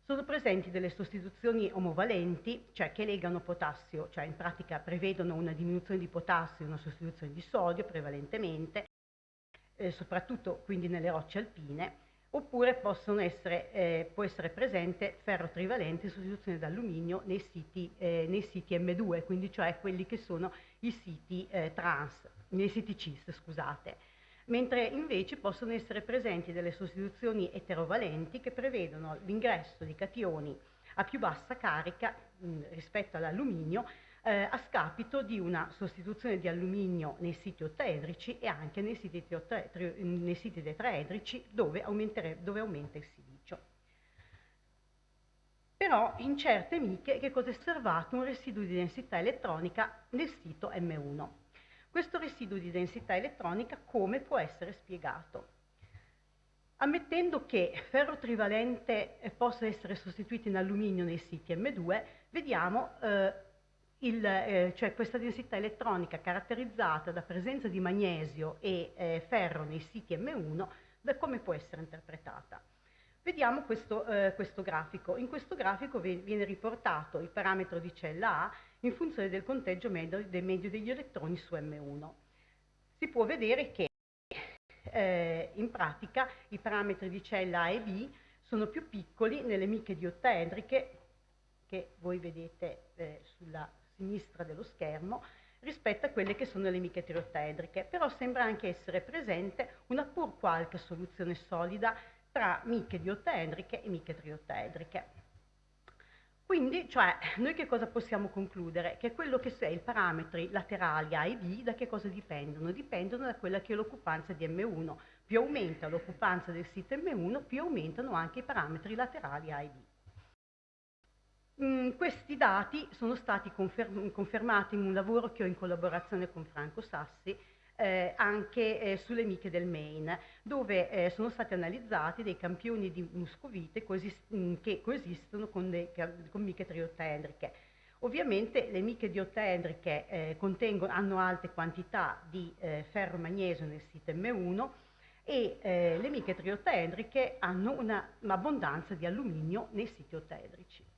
Sono presenti delle sostituzioni omovalenti, cioè che legano potassio, cioè in pratica prevedono una diminuzione di potassio e una sostituzione di sodio prevalentemente, soprattutto quindi nelle rocce alpine, oppure può essere presente ferro trivalente in sostituzione d'alluminio nei siti M2, quindi cioè quelli che sono i siti nei siti CIS, scusate. Mentre invece possono essere presenti delle sostituzioni eterovalenti che prevedono l'ingresso di cationi a più bassa carica rispetto all'alluminio, a scapito di una sostituzione di alluminio nei siti ottaedrici e anche nei siti tetraedrici dove aumenta il silicio. Però in certe miche che cosa è osservato? Un residuo di densità elettronica nel sito M1. Questo residuo di densità elettronica come può essere spiegato? Ammettendo che ferro trivalente possa essere sostituito in alluminio nei siti M2, vediamo cioè questa densità elettronica caratterizzata da presenza di magnesio e ferro nei siti M1, da come può essere interpretata. Vediamo questo grafico. In questo grafico viene riportato il parametro di cella A in funzione del conteggio medio degli elettroni su M1. Si può vedere che in pratica i parametri di cella A e B sono più piccoli nelle miche diottedriche, che voi vedete sulla sinistra dello schermo, rispetto a quelle che sono le miche triottedriche, però sembra anche essere presente una pur qualche soluzione solida tra miche diottedriche e miche triottedriche. Quindi, cioè, noi che cosa possiamo concludere? Che quello che è i parametri laterali A e B da che cosa dipendono? Dipendono da quella che è l'occupanza di M1. Più aumenta l'occupanza del sito M1, più aumentano anche i parametri laterali A e B. Questi dati sono stati confermati in un lavoro che ho in collaborazione con Franco Sassi, anche sulle miche del Maine, dove sono stati analizzati dei campioni di muscovite che coesistono con miche triottedriche. Ovviamente le miche diottedriche hanno alte quantità di ferro-magnesio nel sito M1 e le miche triottedriche hanno un'abbondanza di alluminio nei siti ottedrici.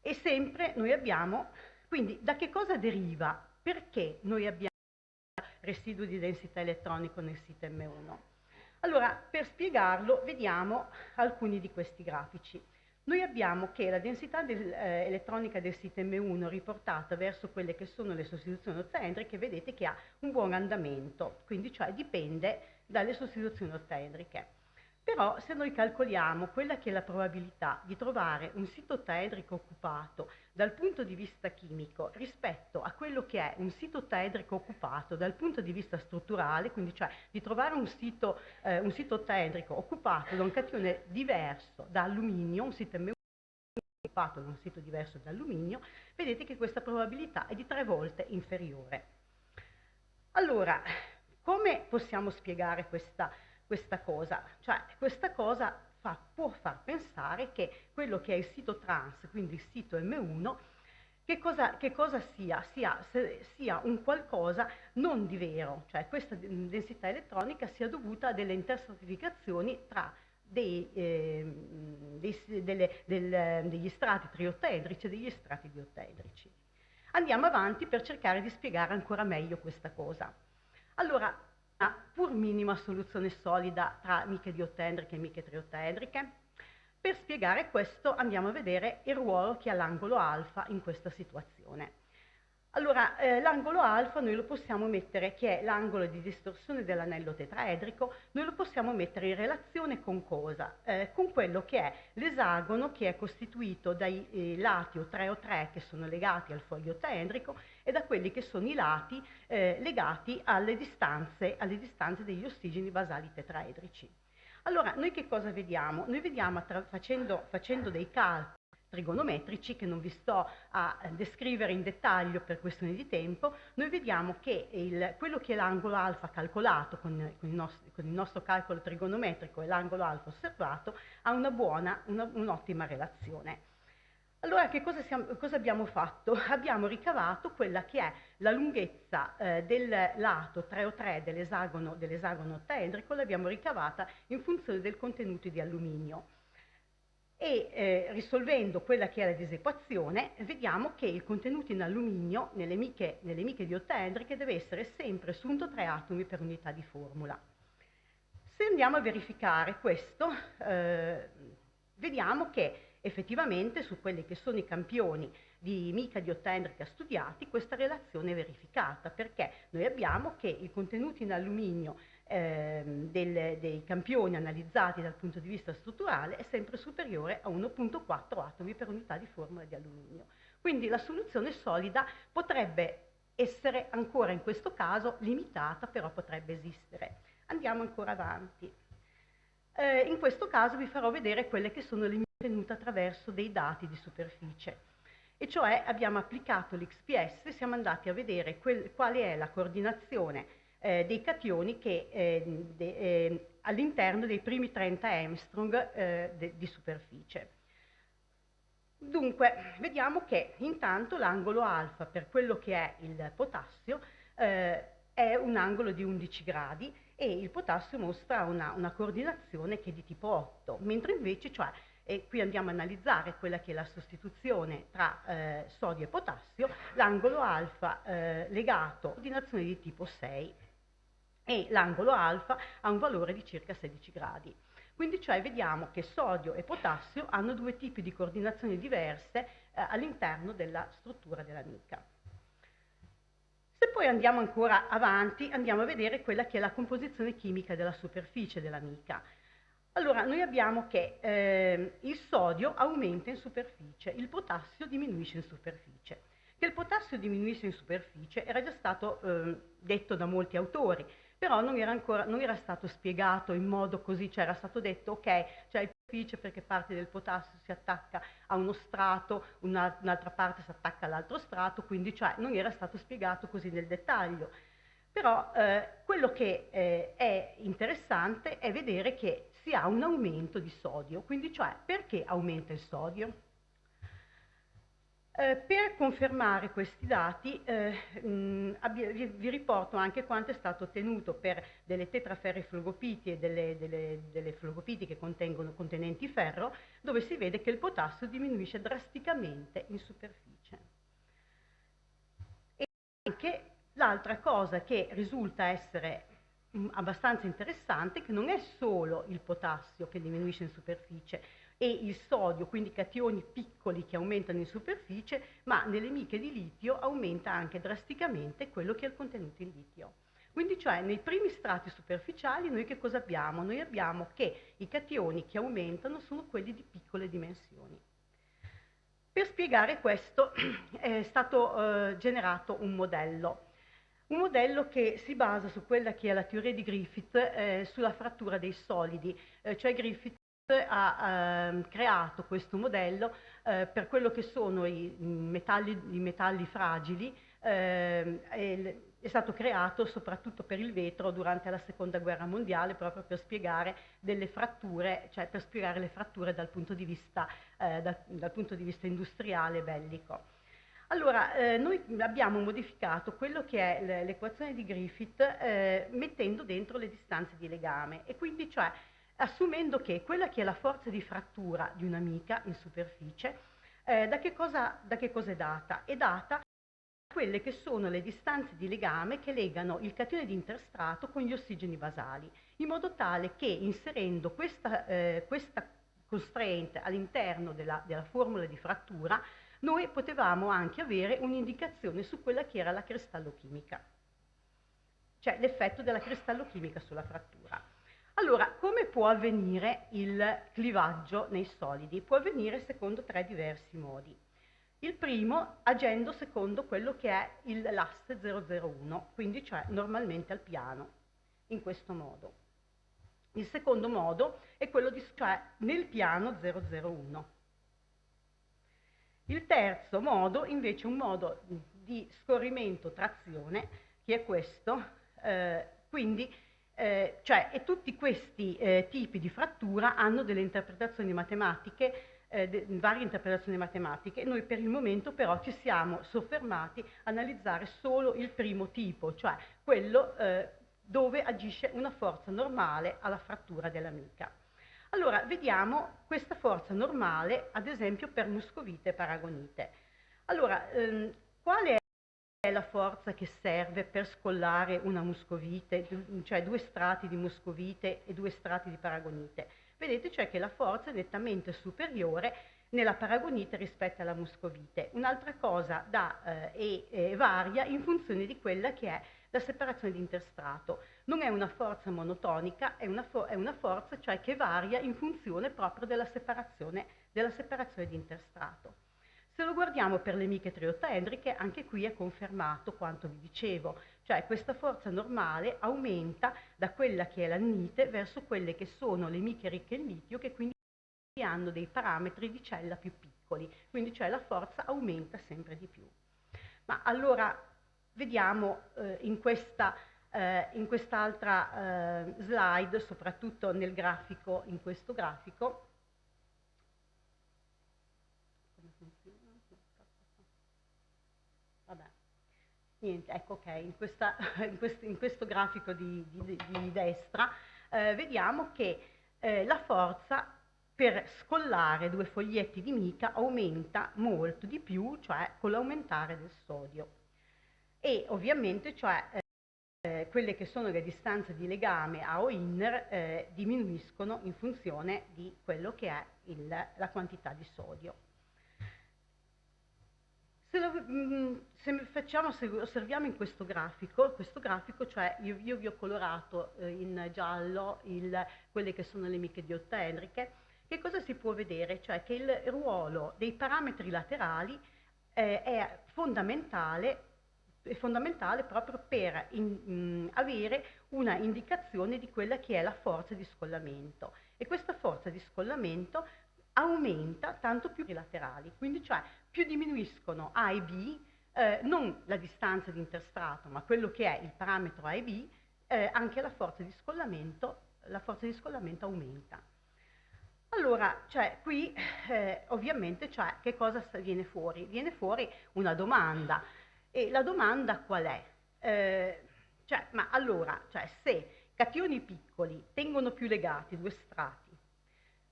E sempre noi abbiamo, quindi da che cosa deriva? Perché noi abbiamo residuo di densità elettronico nel sito M1? Allora, per spiegarlo, vediamo alcuni di questi grafici. Noi abbiamo che la densità elettronica del sito M1 riportata verso quelle che sono le sostituzioni ottedriche, vedete che ha un buon andamento, quindi cioè dipende dalle sostituzioni ottedriche. Però se noi calcoliamo quella che è la probabilità di trovare un sito ottedrico occupato dal punto di vista chimico rispetto a quello che è un sito ottedrico occupato dal punto di vista strutturale, quindi cioè di trovare un sito ottedrico occupato da un catione diverso da alluminio, un sito M1 occupato da un sito diverso da alluminio, vedete che questa probabilità è di 3 volte inferiore. Allora, come possiamo spiegare questa cosa? Cioè, questa cosa può far pensare che quello che è il sito trans, quindi il sito M1, che cosa sia un qualcosa non di vero, cioè questa densità elettronica sia dovuta a delle interstratificazioni tra degli strati triottedrici e degli strati diottedrici. Andiamo avanti per cercare di spiegare ancora meglio questa cosa. Allora, una pur minima soluzione solida tra miche diottedriche e miche triottedriche. Per spiegare questo andiamo a vedere il ruolo che ha l'angolo alfa in questa situazione. Allora, l'angolo alfa noi lo possiamo mettere, che è l'angolo di distorsione dell'anello tetraedrico, noi lo possiamo mettere in relazione con cosa? Con quello che è l'esagono che è costituito dai lati O3 che sono legati al foglio ottaedrico e da quelli che sono i lati legati alle distanze degli ossigeni basali tetraedrici. Allora, noi che cosa vediamo? Noi vediamo facendo dei calcoli trigonometrici che non vi sto a descrivere in dettaglio per questioni di tempo, noi vediamo che quello che è l'angolo alfa calcolato con il nostro calcolo trigonometrico e l'angolo alfa osservato ha un'ottima relazione. Allora, cosa abbiamo fatto? Abbiamo ricavato quella che è la lunghezza del lato 3O3 dell'esagono ottaedrico, l'abbiamo ricavata in funzione del contenuto di alluminio. E risolvendo quella che è la disequazione, vediamo che il contenuto in alluminio nelle miche diottedriche deve essere sempre su 1,3 atomi per unità di formula. Se andiamo a verificare questo, vediamo che effettivamente su quelli che sono i campioni di mica diottedrica studiati questa relazione è verificata, perché noi abbiamo che il contenuto in alluminio dei campioni analizzati dal punto di vista strutturale è sempre superiore a 1,4 atomi per unità di formula di alluminio. Quindi la soluzione solida potrebbe essere ancora in questo caso limitata, però potrebbe esistere. Andiamo ancora avanti. In questo caso vi farò vedere quelle che sono le ottenute attraverso dei dati di superficie. E cioè abbiamo applicato l'XPS e siamo andati a vedere quale è la coordinazione dei cationi che all'interno dei primi 30 Armstrong di superficie. Dunque, vediamo che intanto l'angolo alfa per quello che è il potassio è un angolo di 11 gradi e il potassio mostra una coordinazione che è di tipo 8, mentre invece, e qui andiamo a analizzare quella che è la sostituzione tra sodio e potassio, l'angolo alfa legato a coordinazione di tipo 6 e l'angolo alfa ha un valore di circa 16 gradi. Quindi vediamo che sodio e potassio hanno due tipi di coordinazioni diverse all'interno della struttura della mica. Se poi andiamo ancora avanti, andiamo a vedere quella che è la composizione chimica della superficie della mica. Allora, noi abbiamo che il sodio aumenta in superficie, il potassio diminuisce in superficie. Che il potassio diminuisce in superficie era già stato detto da molti autori, però non era stato spiegato in modo così, era stato detto ok, c'è il superficie perché parte del potassio si attacca a uno strato, un'altra parte si attacca all'altro strato, quindi non era stato spiegato così nel dettaglio. Però quello che è interessante è vedere che si ha un aumento di sodio, quindi perché aumenta il sodio? Per confermare questi dati vi riporto anche quanto è stato ottenuto per delle tetraferrifluogopiti e delle flogopiti che contenenti ferro, dove si vede che il potassio diminuisce drasticamente in superficie. E anche l'altra cosa che risulta essere abbastanza interessante è che non è solo il potassio che diminuisce in superficie, e il sodio, quindi cationi piccoli che aumentano in superficie, ma nelle miche di litio aumenta anche drasticamente quello che è il contenuto in litio. Quindi nei primi strati superficiali noi che cosa abbiamo? Noi abbiamo che i cationi che aumentano sono quelli di piccole dimensioni. Per spiegare questo è stato generato un modello che si basa su quella che è la teoria di Griffith sulla frattura dei solidi, Griffith ha creato questo modello per quello che sono i metalli fragili, è stato creato soprattutto per il vetro durante la seconda guerra mondiale, proprio per spiegare delle fratture, per spiegare le fratture dal punto di vista industriale e bellico. Allora, noi abbiamo modificato quello che è l'equazione di Griffith mettendo dentro le distanze di legame e quindi assumendo che quella che è la forza di frattura di una mica in superficie, da che cosa è data? È data quelle che sono le distanze di legame che legano il catione di interstrato con gli ossigeni basali, in modo tale che inserendo questa constraint all'interno della formula di frattura, noi potevamo anche avere un'indicazione su quella che era la cristallochimica, cioè l'effetto della cristallochimica sulla frattura. Allora, come può avvenire il clivaggio nei solidi? Può avvenire secondo 3 diversi modi. Il primo agendo secondo quello che è l'asse 001, quindi normalmente al piano, in questo modo. Il secondo modo è quello nel piano 001. Il terzo modo invece è un modo di scorrimento-trazione, che è questo, e tutti questi tipi di frattura hanno delle interpretazioni matematiche, varie interpretazioni matematiche. Noi per il momento però ci siamo soffermati a analizzare solo il primo tipo, cioè quello dove agisce una forza normale alla frattura della mica. Allora, vediamo questa forza normale, ad esempio, per muscovite e paragonite. Allora, quale è la forza che serve per scollare una muscovite, cioè 2 strati di muscovite e 2 strati di paragonite? Vedete che la forza è nettamente superiore nella paragonite rispetto alla muscovite. Un'altra cosa varia in funzione di quella che è la separazione di interstrato. Non è una forza monotonica, è una forza che varia in funzione proprio della separazione di interstrato. Se lo guardiamo per le miche triottedriche, anche qui è confermato quanto vi dicevo, cioè questa forza normale aumenta da quella che è l'annite verso quelle che sono le miche ricche in litio, che quindi hanno dei parametri di cella più piccoli, quindi la forza aumenta sempre di più. Ma allora vediamo in quest'altra slide, soprattutto in questo grafico, come niente, ecco, ok, in questo grafico di destra vediamo che la forza per scollare 2 foglietti di mica aumenta molto di più, cioè con l'aumentare del sodio. E ovviamente, cioè, quelle che sono le distanze di legame a O inner diminuiscono in funzione di quello che è la quantità di sodio. Se osserviamo in questo grafico, cioè io vi ho colorato in giallo quelle che sono le miche diottedriche, che cosa si può vedere? Cioè che il ruolo dei parametri laterali è fondamentale proprio per avere una indicazione di quella che è la forza di scollamento. E questa forza di scollamento aumenta tanto più i laterali, quindi cioè più diminuiscono A e B, non la distanza di interstrato, ma quello che è il parametro A e B, anche la forza di scollamento aumenta. Allora, cioè, qui ovviamente, cioè, che cosa viene fuori? Viene fuori una domanda, e la domanda qual è? Ma allora, cioè, se cationi piccoli tengono più legati 2 strati,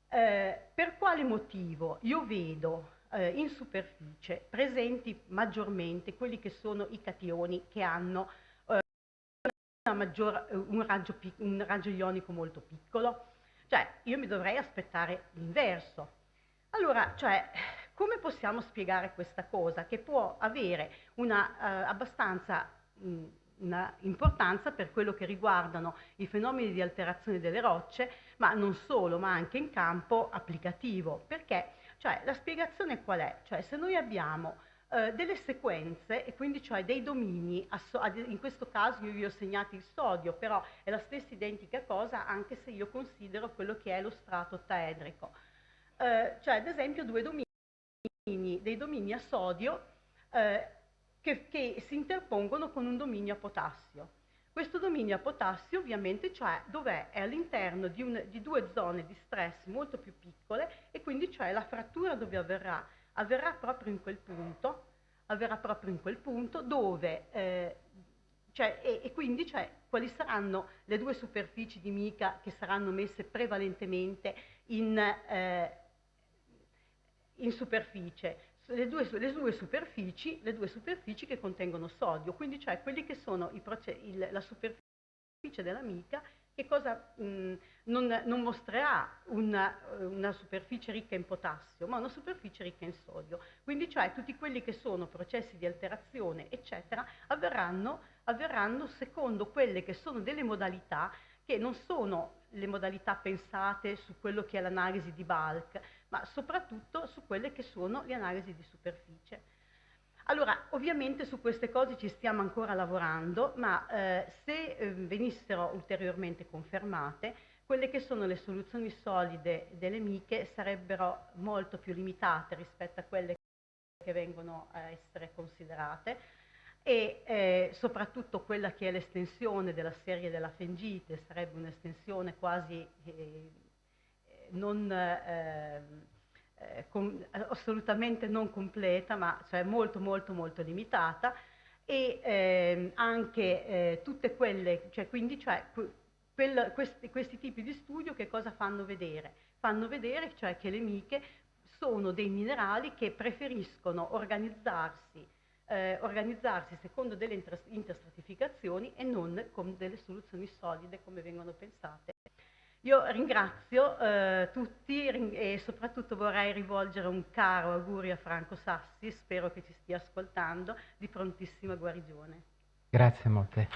per quale motivo io vedo in superficie presenti maggiormente quelli che sono i cationi che hanno un raggio ionico molto piccolo? Cioè, io mi dovrei aspettare l'inverso. Allora, cioè, come possiamo spiegare questa cosa? Che può avere una abbastanza una importanza per quello che riguardano i fenomeni di alterazione delle rocce, ma non solo, ma anche in campo applicativo. Perché? Cioè, la spiegazione qual è? Cioè, se noi abbiamo delle sequenze, e quindi cioè dei domini, in questo caso io vi ho segnato il sodio, però è la stessa identica cosa anche se io considero quello che è lo strato ottaedrico. Cioè ad esempio dei domini a sodio che si interpongono con un dominio a potassio. Questo dominio a potassio ovviamente cioè dov'è? È all'interno di 2 zone di stress molto più piccole, e quindi cioè la frattura dove avverrà? Avverrà proprio in quel punto dove e quindi cioè, quali saranno le 2 superfici di mica che saranno messe prevalentemente in superficie? Le due superfici che contengono sodio, quindi cioè quelli che sono la superficie della mica, che cosa non mostrerà una superficie ricca in potassio, ma una superficie ricca in sodio. Quindi cioè tutti quelli che sono processi di alterazione, eccetera, avverranno secondo quelle che sono delle modalità che non sono le modalità pensate su quello che è l'analisi di bulk, ma soprattutto su quelle che sono le analisi di superficie. Allora, ovviamente su queste cose ci stiamo ancora lavorando, ma se venissero ulteriormente confermate, quelle che sono le soluzioni solide delle miche sarebbero molto più limitate rispetto a quelle che vengono a essere considerate, e soprattutto quella che è l'estensione della serie della fengite sarebbe un'estensione quasi assolutamente non completa, ma cioè molto molto molto limitata, e anche tutte quelle, cioè quindi cioè, questi tipi di studio che cosa fanno vedere? Fanno vedere cioè che le miche sono dei minerali che preferiscono organizzarsi secondo delle interstratificazioni e non con delle soluzioni solide come vengono pensate. Io ringrazio tutti e soprattutto vorrei rivolgere un caro augurio a Franco Sassi, spero che ci stia ascoltando, di prontissima guarigione. Grazie molte.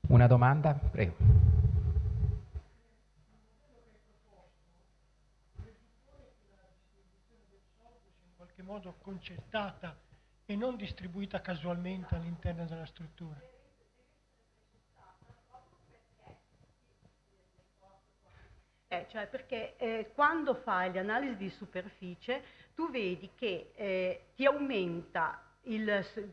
Una domanda? Prego. In qualche modo concettata e non distribuita casualmente all'interno della struttura. Cioè perché quando fai le analisi di superficie tu vedi che ti aumenta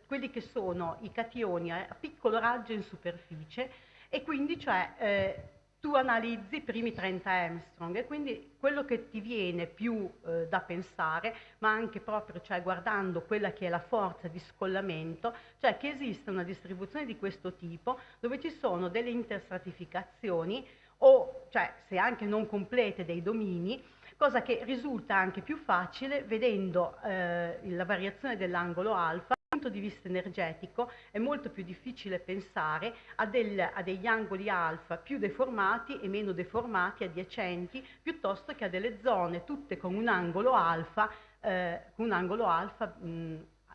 quelli che sono i cationi a piccolo raggio in superficie, e quindi cioè tu analizzi i primi 30 Armstrong e quindi quello che ti viene più da pensare, ma anche proprio cioè, guardando quella che è la forza di scollamento, cioè che esiste una distribuzione di questo tipo dove ci sono delle interstratificazioni o, cioè, se anche non complete, dei domini, cosa che risulta anche più facile vedendo la variazione dell'angolo alfa. Dal punto di vista energetico è molto più difficile pensare a degli angoli alfa più deformati e meno deformati, adiacenti, piuttosto che a delle zone tutte con un angolo alfa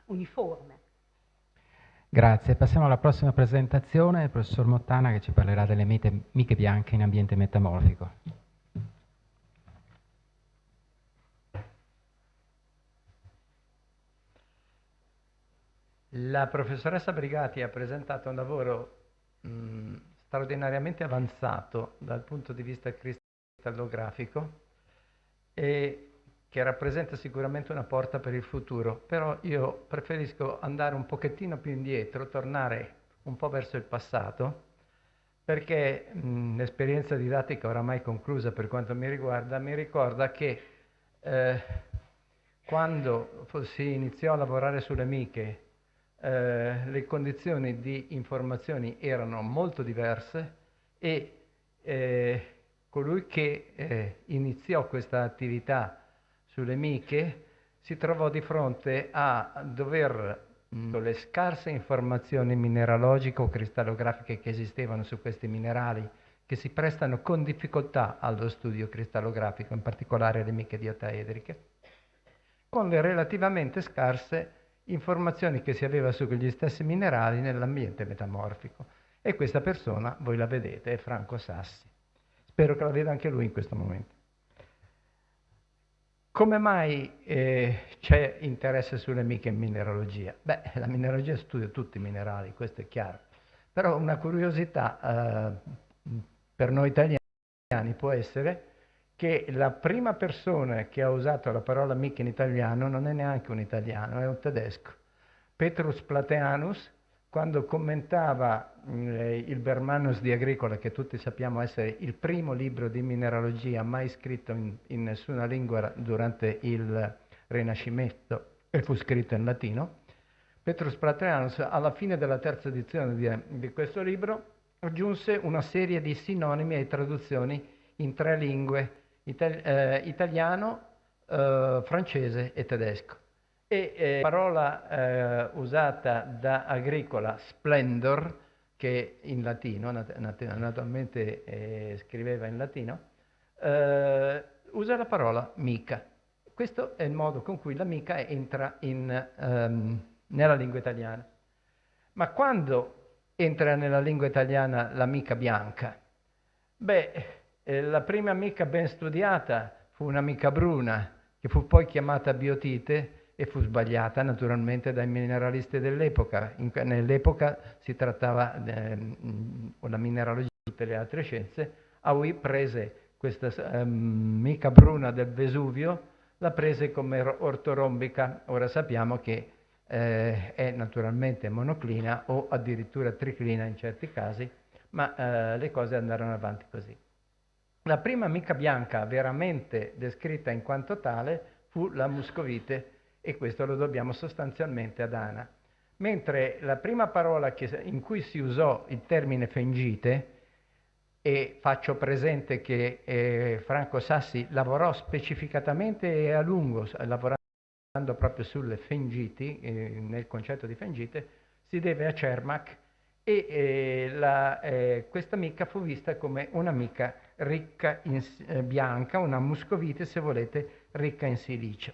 uniforme. Grazie. Passiamo alla prossima presentazione, il professor Mottana che ci parlerà delle miche bianche in ambiente metamorfico. La professoressa Brigati ha presentato un lavoro straordinariamente avanzato dal punto di vista cristallografico e che rappresenta sicuramente una porta per il futuro, però io preferisco andare un pochettino più indietro, tornare un po' verso il passato, perché l'esperienza didattica oramai conclusa per quanto mi riguarda, mi ricorda che quando si iniziò a lavorare sulle miche, le condizioni di informazioni erano molto diverse e colui che iniziò questa attività sulle miche si trovò di fronte a dover le scarse informazioni mineralogiche o cristallografiche che esistevano su questi minerali, che si prestano con difficoltà allo studio cristallografico, in particolare le miche di ottaedriche, con le relativamente scarse informazioni che si aveva sugli stessi minerali nell'ambiente metamorfico. E questa persona, voi la vedete, è Franco Sassi. Spero che la veda anche lui in questo momento. Come mai c'è interesse sulle miche in mineralogia? Beh, la mineralogia studia tutti i minerali, questo è chiaro. Però una curiosità per noi italiani può essere che la prima persona che ha usato la parola mica in italiano non è neanche un italiano, è un tedesco. Petrus Plateanus, quando commentava il Bermannus di Agricola, che tutti sappiamo essere il primo libro di mineralogia mai scritto in nessuna lingua durante il Rinascimento, e fu scritto in latino, Petrus Plateanus, alla fine della terza edizione di questo libro, aggiunse una serie di sinonimi e traduzioni in 3 lingue, italiano, francese e tedesco. E la parola usata da Agricola, splendor, che in latino, naturalmente scriveva in latino, usa la parola mica. Questo è il modo con cui la mica entra nella lingua italiana. Ma quando entra nella lingua italiana la mica bianca? Beh, la prima mica ben studiata fu una mica bruna, che fu poi chiamata biotite e fu sbagliata naturalmente dai mineralisti dell'epoca. Nell'epoca si trattava, la mineralogia e tutte le altre scienze, Aui prese questa mica bruna del Vesuvio, la prese come ortorombica. Ora sappiamo che è naturalmente monoclina o addirittura triclina in certi casi, ma le cose andarono avanti così. La prima mica bianca veramente descritta in quanto tale fu la muscovite, e questo lo dobbiamo sostanzialmente ad Ana. Mentre la prima parola in cui si usò il termine fengite, e faccio presente che Franco Sassi lavorò specificatamente e a lungo, lavorando proprio sulle fengiti, nel concetto di fengite, si deve a Cermak, e questa mica fu vista come una mica ricca in bianca, una muscovite se volete ricca in silicio.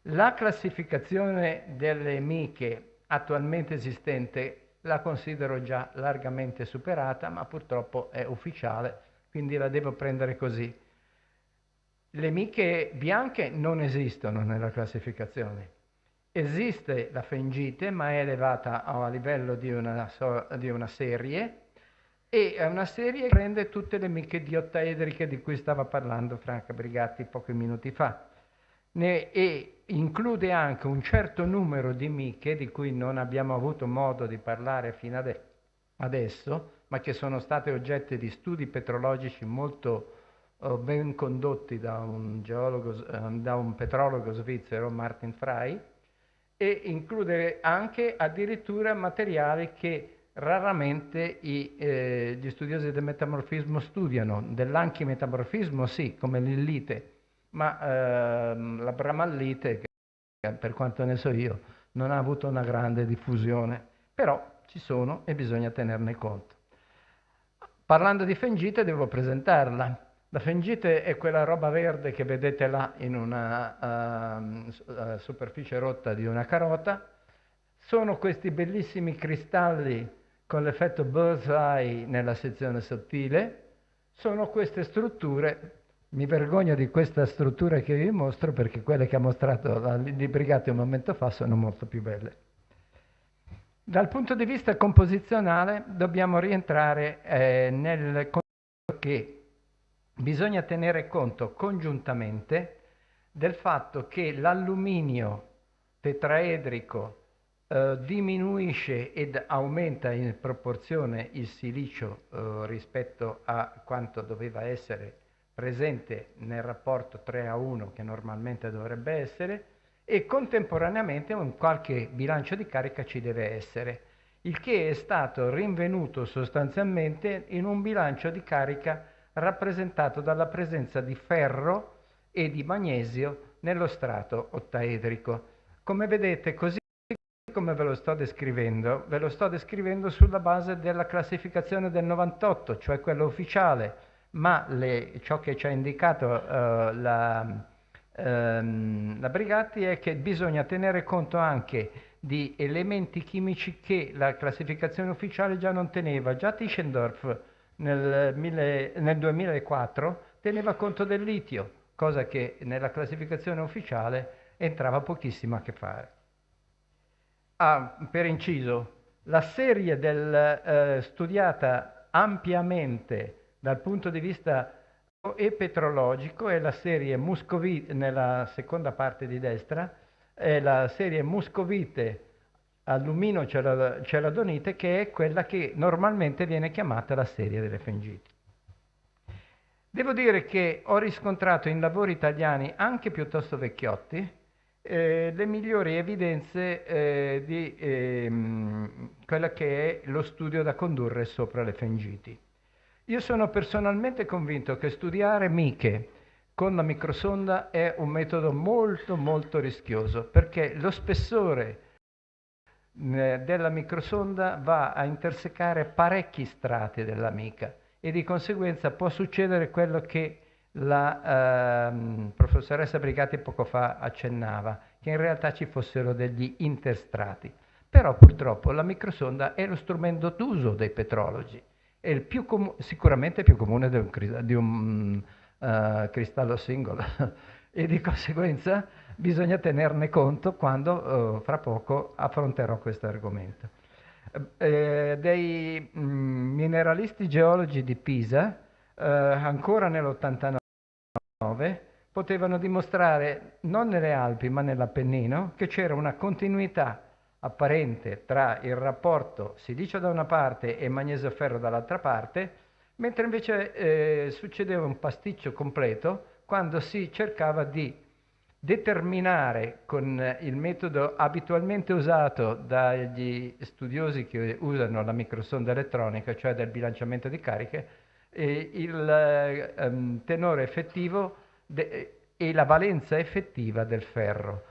La classificazione delle miche attualmente esistente la considero già largamente superata, ma purtroppo è ufficiale, quindi la devo prendere così. Le miche bianche non esistono nella classificazione. Esiste la fengite, ma è elevata a livello di una serie, e è una serie che prende tutte le miche di ottaedriche di cui stava parlando Franca Brigatti pochi minuti fa. E include anche un certo numero di miche di cui non abbiamo avuto modo di parlare fino adesso, adesso, ma che sono state oggetto di studi petrologici molto ben condotti da un petrologo svizzero, Martin Frey, e includere anche addirittura materiali che raramente gli studiosi del metamorfismo studiano. Dell'anchimetamorfismo sì, come l'illite, ma la bramallite, che per quanto ne so io, non ha avuto una grande diffusione, però ci sono e bisogna tenerne conto. Parlando di fengite devo presentarla. La fengite è quella roba verde che vedete là in una superficie rotta di una carota. Sono questi bellissimi cristalli con l'effetto bird's eye nella sezione sottile. Sono queste strutture, mi vergogno di questa struttura che vi mostro perché quelle che ha mostrato la Lilli Brigatti un momento fa sono molto più belle. Dal punto di vista composizionale dobbiamo rientrare nel concetto che bisogna tenere conto congiuntamente del fatto che l'alluminio tetraedrico diminuisce ed aumenta in proporzione il silicio rispetto a quanto doveva essere presente nel rapporto 3:1 che normalmente dovrebbe essere, e contemporaneamente un qualche bilancio di carica ci deve essere, il che è stato rinvenuto sostanzialmente in un bilancio di carica rappresentato dalla presenza di ferro e di magnesio nello strato ottaedrico. Come vedete, così come ve lo sto descrivendo sulla base della classificazione del 98, cioè quella ufficiale, ma ciò che ci ha indicato la Brigatti è che bisogna tenere conto anche di elementi chimici che la classificazione ufficiale già non teneva. Già Tischendorf nel 2004 teneva conto del litio, cosa che nella classificazione ufficiale entrava pochissimo a che fare. Per inciso, la serie studiata ampiamente dal punto di vista e petrologico è la serie Muscovite, nella seconda parte di destra, è la serie Muscovite allumino celadonite, che è quella che normalmente viene chiamata la serie delle fengiti. Devo dire che ho riscontrato in lavori italiani anche piuttosto vecchiotti le migliori evidenze di quella che è lo studio da condurre sopra le fengiti. Io sono personalmente convinto che studiare miche con la microsonda è un metodo molto molto rischioso, perché lo spessore della microsonda va a intersecare parecchi strati della mica e di conseguenza può succedere quello che la professoressa Brigatti poco fa accennava, che in realtà ci fossero degli interstrati. Però purtroppo la microsonda è lo strumento d'uso dei petrologi, è il sicuramente più comune di un cristallo singolo e di conseguenza bisogna tenerne conto quando fra poco affronterò questo argomento. Dei mineralisti geologi di Pisa, ancora nell'89, potevano dimostrare, non nelle Alpi ma nell'Appennino, che c'era una continuità apparente tra il rapporto silicio da una parte e magnesio-ferro dall'altra parte, mentre invece succedeva un pasticcio completo quando si cercava di determinare con il metodo abitualmente usato dagli studiosi che usano la microsonda elettronica, cioè del bilanciamento di cariche, il tenore effettivo e la valenza effettiva del ferro.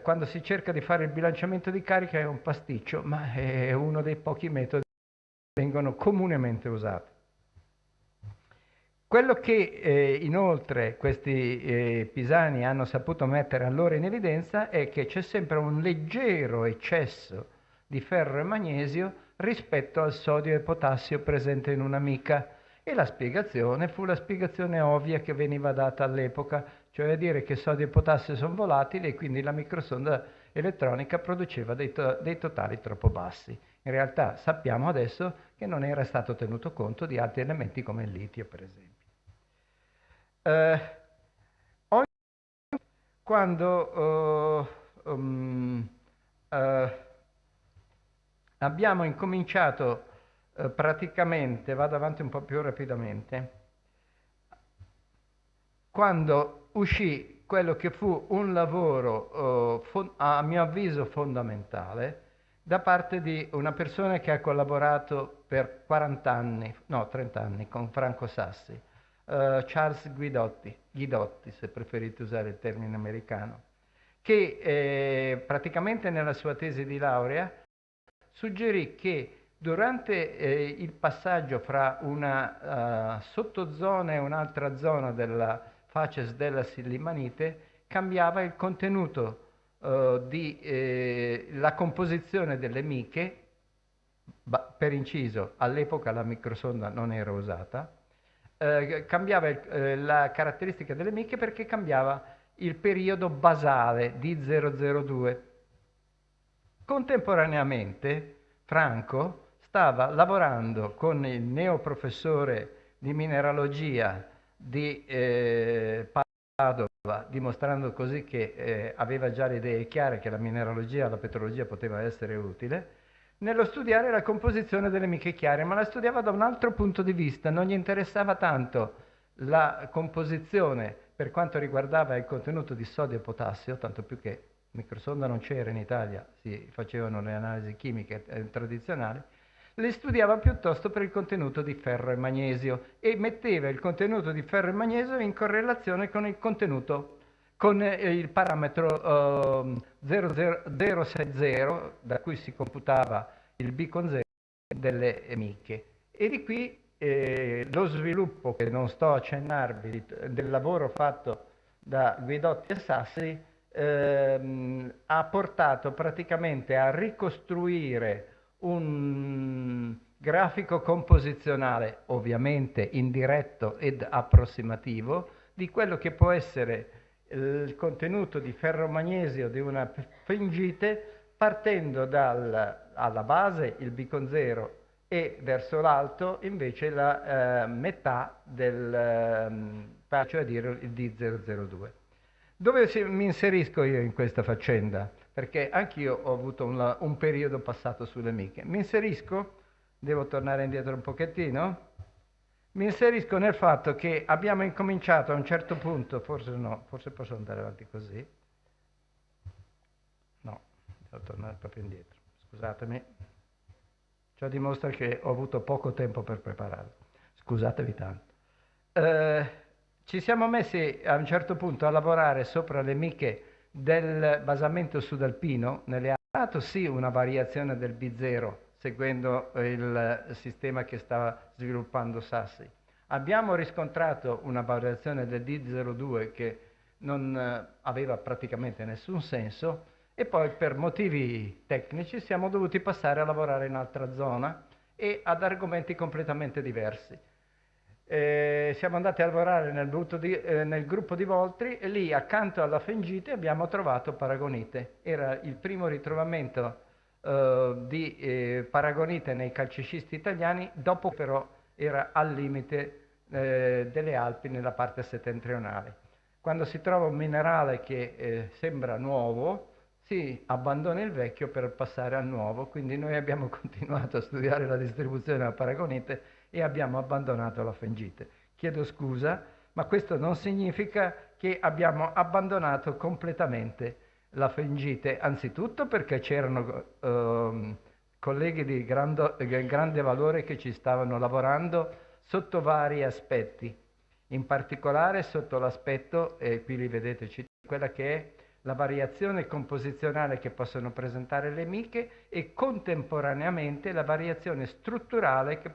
Quando si cerca di fare il bilanciamento di carica è un pasticcio, ma è uno dei pochi metodi che vengono comunemente usati. Quello che inoltre questi pisani hanno saputo mettere allora in evidenza è che c'è sempre un leggero eccesso di ferro e magnesio rispetto al sodio e potassio presente in una mica, e la spiegazione fu la spiegazione ovvia che veniva data all'epoca, cioè a dire che sodio e potassio sono volatili e quindi la microsonda elettronica produceva dei totali troppo bassi. In realtà sappiamo adesso che non era stato tenuto conto di altri elementi come il litio, per esempio. Quando abbiamo incominciato praticamente, vado avanti un po' più rapidamente, quando uscì quello che fu un lavoro a mio avviso fondamentale da parte di una persona che ha collaborato per 40 anni, no 30 anni, con Franco Sassi, Charles Guidotti, se preferite usare il termine americano, che praticamente nella sua tesi di laurea suggerì che durante il passaggio fra una sottozona e un'altra zona della facies della sillimanite cambiava il contenuto la composizione delle miche, per inciso, all'epoca la microsonda non era usata, cambiava la caratteristica delle miche perché cambiava il periodo basale D002. Contemporaneamente Franco stava lavorando con il neoprofessore di mineralogia di Padova, dimostrando così che aveva già le idee chiare che la mineralogia e la petrologia poteva essere utile, nello studiare la composizione delle miche chiare, ma la studiava da un altro punto di vista, non gli interessava tanto la composizione per quanto riguardava il contenuto di sodio e potassio, tanto più che microsonda non c'era in Italia, si facevano le analisi chimiche tradizionali, le studiava piuttosto per il contenuto di ferro e magnesio e metteva il contenuto di ferro e magnesio in correlazione con il contenuto, con il parametro 060 da cui si computava il B con 0 delle miche. E di qui lo sviluppo, che non sto a accennarvi, del lavoro fatto da Guidotti e Sassi ha portato praticamente a ricostruire un grafico composizionale, ovviamente indiretto ed approssimativo, di quello che può essere il contenuto di ferromagnesio di una fengite, partendo alla base il B con 0 e verso l'alto invece la metà del cioè a dire il D002. Dove mi inserisco io in questa faccenda? Perché anch'io ho avuto un periodo passato sulle miche. Mi inserisco, devo tornare indietro un pochettino, mi inserisco nel fatto che abbiamo incominciato a un certo punto, forse no, forse posso andare avanti così. No, devo tornare proprio indietro, scusatemi. Ciò dimostra che ho avuto poco tempo per prepararlo. Scusatevi tanto. Ci siamo messi a un certo punto a lavorare sopra le miche del basamento sudalpino. Nelle ha dato sì una variazione del B0 seguendo il sistema che stava sviluppando Sassi. Abbiamo riscontrato una variazione del D02 che non aveva praticamente nessun senso e poi per motivi tecnici siamo dovuti passare a lavorare in altra zona e ad argomenti completamente diversi. Siamo andati a lavorare nel gruppo di Voltri e lì accanto alla fengite abbiamo trovato paragonite. Era il primo ritrovamento di paragonite nei calciscisti italiani, dopo però era al limite delle Alpi nella parte settentrionale. Quando si trova un minerale che sembra nuovo, si abbandona il vecchio per passare al nuovo, quindi noi abbiamo continuato a studiare la distribuzione della paragonite e abbiamo abbandonato la fengite. Chiedo scusa, ma questo non significa che abbiamo abbandonato completamente la fengite, anzitutto perché c'erano colleghi di grande valore che ci stavano lavorando sotto vari aspetti, in particolare sotto l'aspetto, e qui li vedete, quella che è la variazione composizionale che possono presentare le miche e contemporaneamente la variazione strutturale che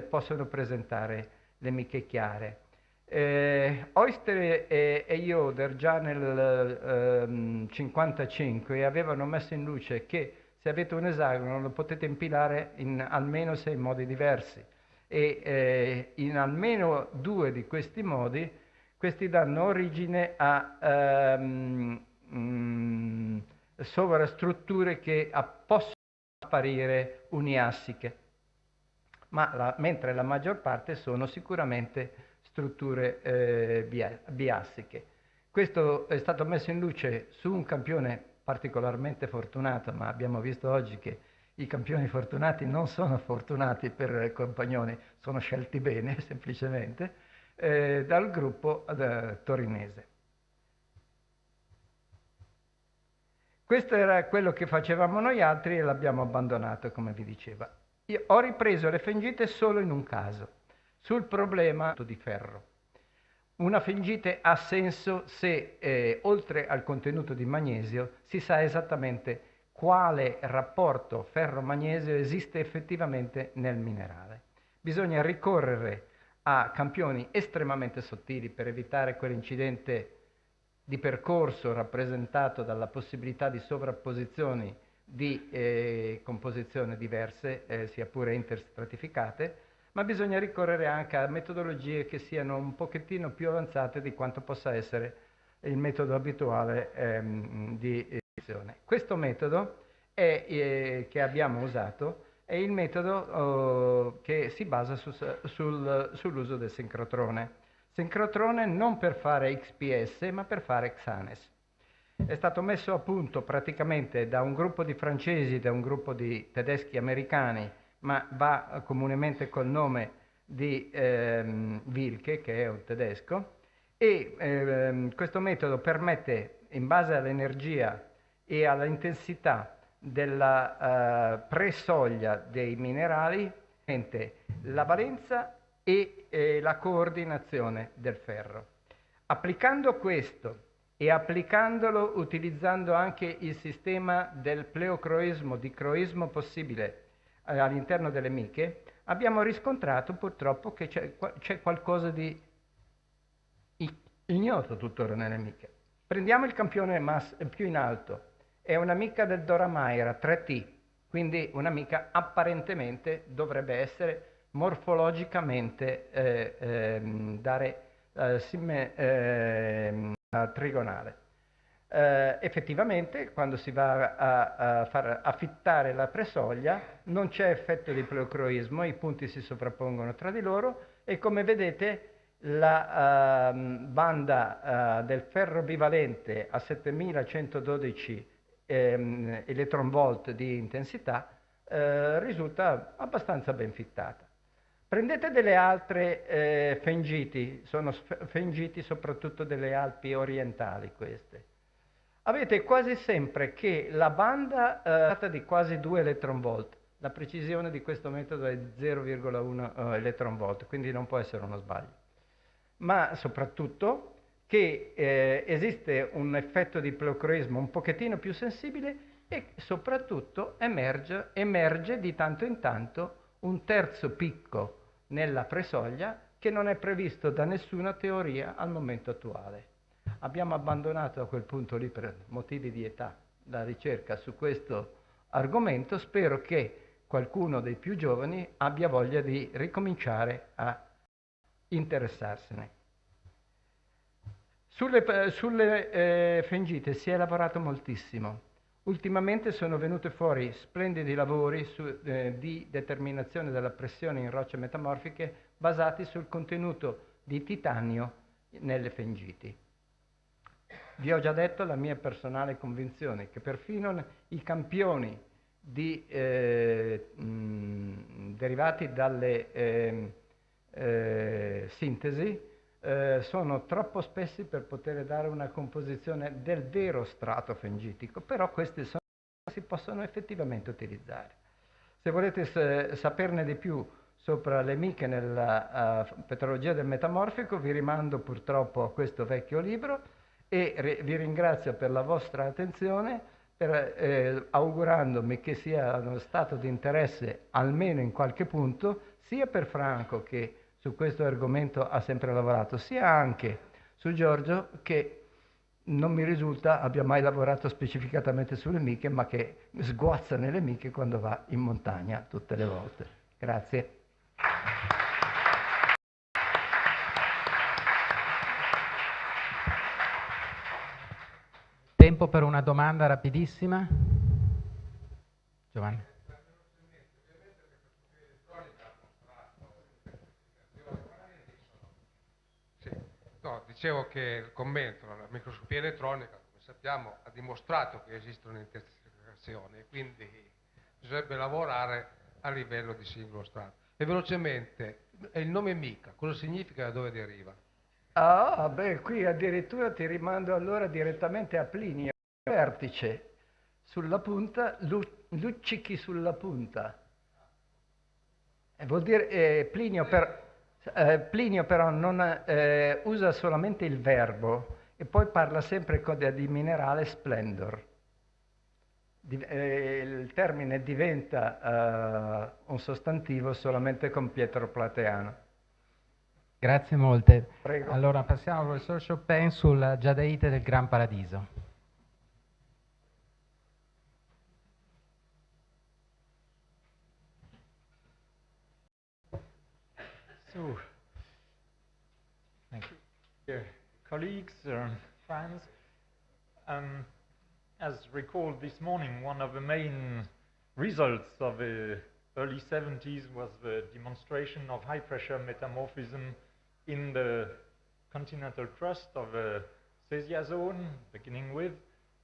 possono presentare le miche chiare. Oyster e Yoder già nel 1955 avevano messo in luce che se avete un esagono lo potete impilare in almeno 6 modi diversi e in almeno 2 di questi modi questi danno origine a sovrastrutture che possono apparire uniassiche, mentre la maggior parte sono sicuramente strutture biassiche. Questo è stato messo in luce su un campione particolarmente fortunato, ma abbiamo visto oggi che I campioni fortunati non sono fortunati per Compagnoni, sono scelti bene semplicemente, dal gruppo torinese. Questo era quello che facevamo noi altri e l'abbiamo abbandonato, come vi dicevo. Io ho ripreso le fengite solo in un caso, sul problema di ferro. Una fengite ha senso se, oltre al contenuto di magnesio, si sa esattamente quale rapporto ferro-magnesio esiste effettivamente nel minerale. Bisogna ricorrere a campioni estremamente sottili per evitare quell'incidente di percorso rappresentato dalla possibilità di sovrapposizioni di composizioni diverse, sia pure interstratificate, ma bisogna ricorrere anche a metodologie che siano un pochettino più avanzate di quanto possa essere il metodo abituale di edizione. Questo metodo che abbiamo usato è il metodo che si basa sull'uso del sincrotrone. Sincrotrone non per fare XPS, ma per fare Xanes. È stato messo a punto praticamente da un gruppo di francesi, da un gruppo di tedeschi americani, ma va comunemente col nome di Wilke, che è un tedesco, e questo metodo permette, in base all'energia e all'intensità della presoglia dei minerali, la valenza e la coordinazione del ferro. Applicando questo e applicandolo utilizzando anche il sistema del pleocroismo, di croismo possibile all'interno delle miche, abbiamo riscontrato purtroppo che c'è qualcosa di ignoto tuttora nelle miche. Prendiamo il campione più in alto, è una mica del Dora-Meyer 3T, quindi una mica apparentemente dovrebbe essere morfologicamente trigonale. Effettivamente, quando si va a far affittare la presoglia, non c'è effetto di pleocroismo, i punti si sovrappongono tra di loro e, come vedete, la banda del ferro bivalente a 7112 eletronvolt di intensità risulta abbastanza ben fittata. Prendete delle altre fengiti, sono fengiti soprattutto delle Alpi orientali queste. Avete quasi sempre che la banda è di quasi 2 eletronvolt, la precisione di questo metodo è 0,1 eletronvolt, quindi non può essere uno sbaglio. Ma soprattutto che esiste un effetto di pleocroismo un pochettino più sensibile e soprattutto emerge di tanto in tanto un terzo picco nella presoglia che non è previsto da nessuna teoria al momento attuale. Abbiamo abbandonato a quel punto lì per motivi di età la ricerca su questo argomento, spero che qualcuno dei più giovani abbia voglia di ricominciare a interessarsene. Sulle fengite si è lavorato moltissimo. Ultimamente sono venute fuori splendidi lavori di determinazione della pressione in rocce metamorfiche basati sul contenuto di titanio nelle fengiti. Vi ho già detto la mia personale convinzione che perfino i campioni derivati dalle sintesi sono troppo spessi per poter dare una composizione del vero strato fengitico, però questi si possono effettivamente utilizzare. Se volete saperne di più sopra le miche nella petrologia del metamorfico, vi rimando purtroppo a questo vecchio libro e vi ringrazio per la vostra attenzione, augurandomi che sia uno stato di interesse almeno in qualche punto, sia per Franco, che su questo argomento ha sempre lavorato, sia anche su Giorgio, che non mi risulta abbia mai lavorato specificatamente sulle miche, ma che sguazza nelle miche quando va in montagna tutte le volte. Grazie. Tempo per una domanda rapidissima. Giovanni. No, dicevo che il commento, la microscopia elettronica, come sappiamo, ha dimostrato che esistono intersecazioni, quindi bisognerebbe lavorare a livello di singolo Stato. E velocemente, e il nome Mica, cosa significa e da dove deriva? Ah, beh, qui addirittura ti rimando allora direttamente a Plinio. Vertice, sulla punta, luccichi sulla punta. Vuol dire, Plinio però non, usa solamente il verbo e poi parla sempre di minerale splendor. Il termine diventa un sostantivo solamente con Pietro Plateano. Grazie molte. Prego. Allora passiamo al professor Chopin sul giadeite del Gran Paradiso. So, thank you. Dear colleagues, friends, as recalled this morning, one of the main results of the early 70s was the demonstration of high-pressure metamorphism in the continental crust of the Cesia zone, beginning with,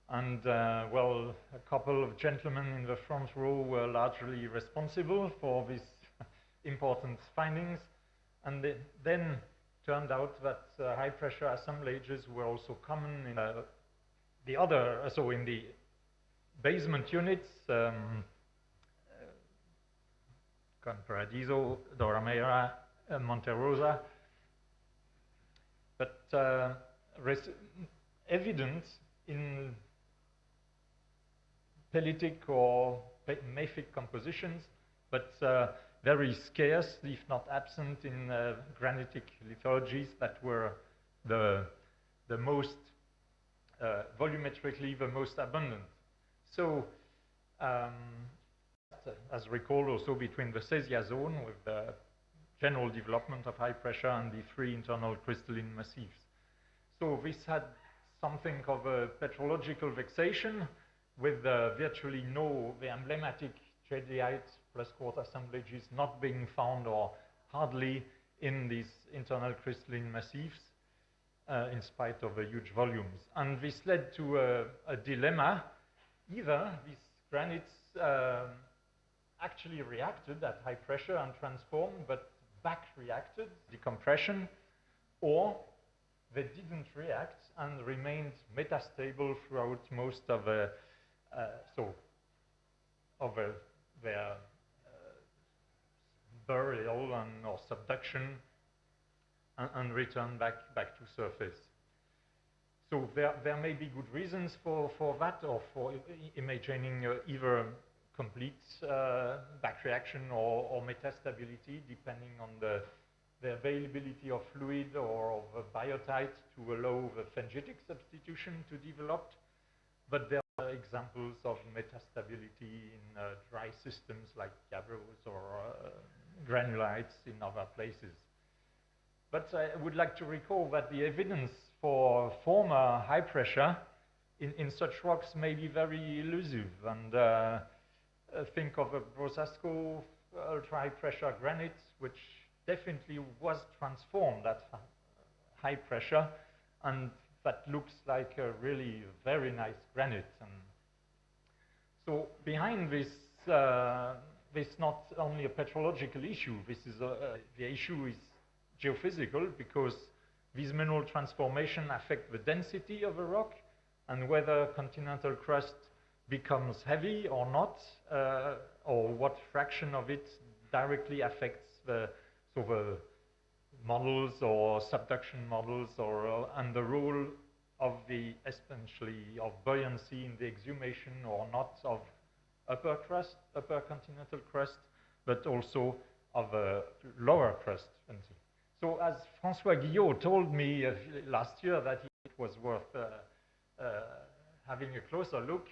and well, a couple of gentlemen in the front row were largely responsible for these important findings. And it then turned out that high-pressure assemblages were also common in the other, so in the basement units, Gran Paradiso, Dora Meira, Monte Rosa. But evidence in pellitic or mafic compositions, but very scarce, if not absent, in granitic lithologies that were the most, volumetrically, the most abundant. So, as recalled also between the Cesia zone with the general development of high pressure and the three internal crystalline massifs. So this had something of a petrological vexation with virtually no, the emblematic jadeite plus quartz assemblages not being found or hardly in these internal crystalline massifs in spite of the huge volumes. And this led to a dilemma. Either these granites actually reacted at high pressure and transformed, but back reacted, decompression, or they didn't react and remained metastable throughout most of their burial or subduction and return back to surface. So there may be good reasons for that, or for imagining either complete back reaction or metastability, depending on the availability of fluid or of a biotite to allow the phengitic substitution to develop. But there are examples of metastability in dry systems like gabbros or granulites in other places. But I would like to recall that the evidence for former high pressure in such rocks may be very elusive, and think of a Brosasco ultra high pressure granite, which definitely was transformed at high pressure, and that looks like a really very nice granite. And so behind this, this not only a petrological issue, this is the issue is geophysical, because these mineral transformations affect the density of a rock and whether continental crust becomes heavy or not, or what fraction of it directly affects the models or subduction models, or and the role of the essentially of buoyancy in the exhumation or not of upper continental crust, but also of lower crust. So as François Guillot told me last year that it was worth having a closer look.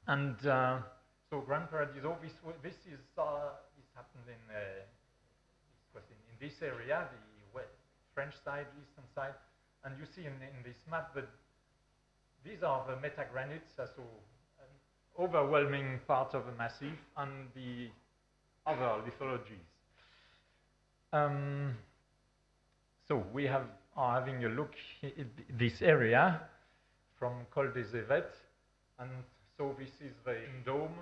And so Gran Paradiso, this happened in this area, the French side, eastern side, and you see in this map that these are the metagranites, so an overwhelming part of the massif, and the other lithologies. So we are having a look at this area from Col des Évêtes, and so this is the dome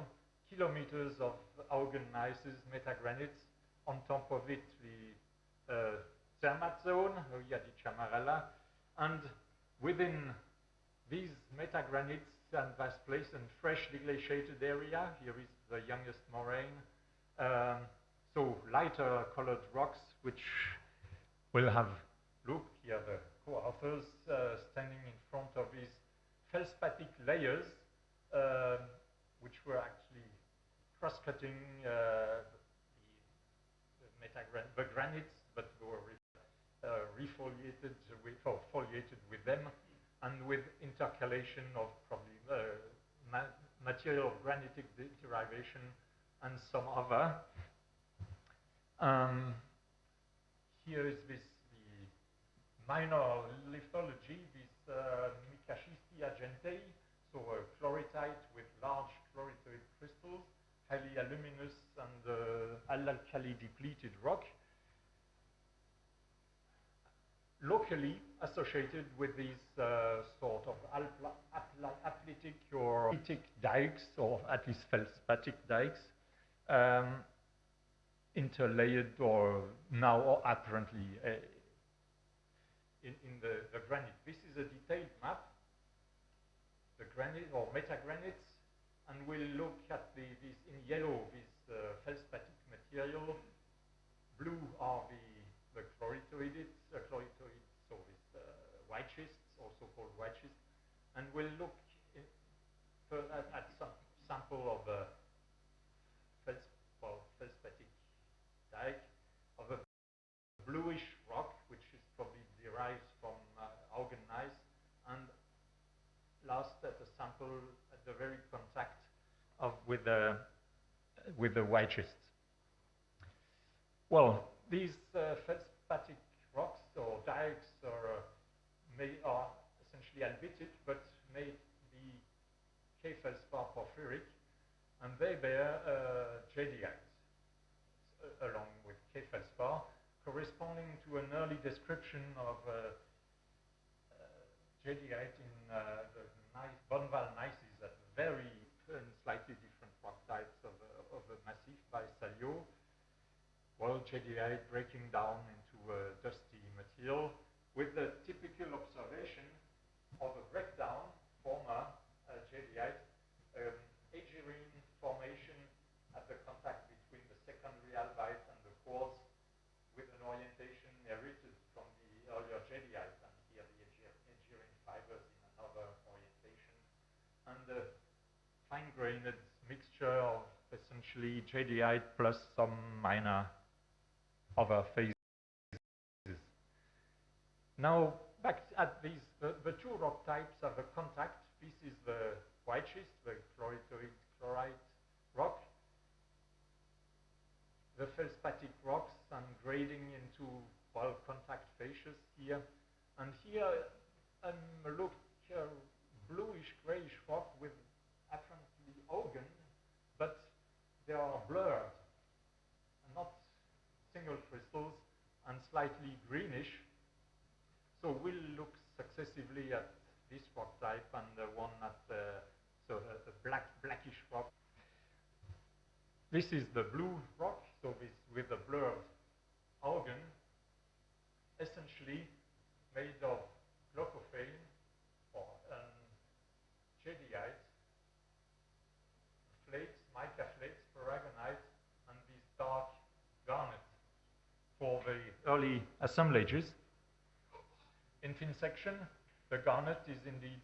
kilometers of Augen gneisses, metagranites. On top of it, the Zermatt zone, via di Chamarella, and within these metagranites and vast place and fresh deglaciated area, here is the youngest moraine, so lighter colored rocks, which will have, look here, the co-authors standing in front of these feldspatic layers, which were actually cross-cutting the granites, but were refoliated with, or foliated with them, and with intercalation of probably material of granitic derivation and some other. Here is the minor lithology, this Micaschistii argentei, so a chloritite with large chloritoid crystals, highly aluminous and alkali depleted rock, locally associated with these sort of apletic or apletic dikes, or at least feldspatic dikes, interlayered or now or apparently in the granite. This is a detailed map, the granite or metagranites, and we'll look at this in yellow, this feldspatic material. Blue are the chloritoids, so this white schists, also called white schists, and we'll look at some sample of a feldspatic dike of a bluish rock, which is probably derives from Augen gneiss, and last at a sample at the very contact with the white schists. Well, these feldspatic rocks or dikes are essentially albitic, but may be K-feldspar porphyric, and they bear jadeites along with K-feldspar, corresponding to an early description of jadeite in the Bonneval gneisses at very slightly different rock types of the massif by Salio. Well, jadeite breaking down into a dusty material with the typical observation of a breakdown, former jadeite, aegirine formation at the contact between the secondary albite and the quartz, with an orientation inherited from the earlier jadeite, and here the aegirine fibers in another orientation, and a fine-grained mixture of essentially jadeite plus some minor other phases. Now, back at these, the two rock types of the contact. This is the white schist, the chloritoid chlorite rock. The feldspatic rocks and grading into, well, contact facies here. And here, look, bluish, grayish rock with apparently Augen, but they are blurred, not single crystals, and slightly greenish. So we'll look successively at this rock type and the one at the blackish rock. This is the blue rock, so this with the blurred Augen, essentially made of glaucophane or jadeite, flakes, mica flakes, paragonite, and these dark garnet for the early assemblages. In thin section, the garnet is indeed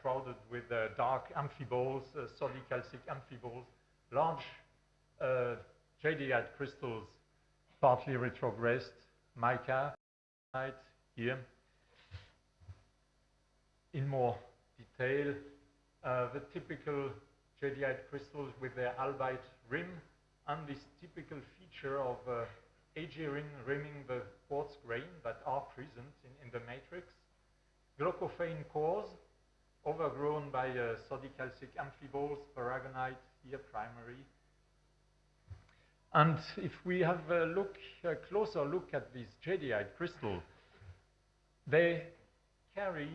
crowded with dark amphiboles, sodicalcic amphiboles, large jadeite crystals, partly retrogressed, mica here. In more detail, the typical jadeite crystals with their albite rim, and this typical feature of aegirine rimming the quartz grain that are present in the matrix. Glaucophane cores, overgrown by sodicalcic amphiboles, paragonite, here primary. And if we have a closer look at these jadeite crystals, they carry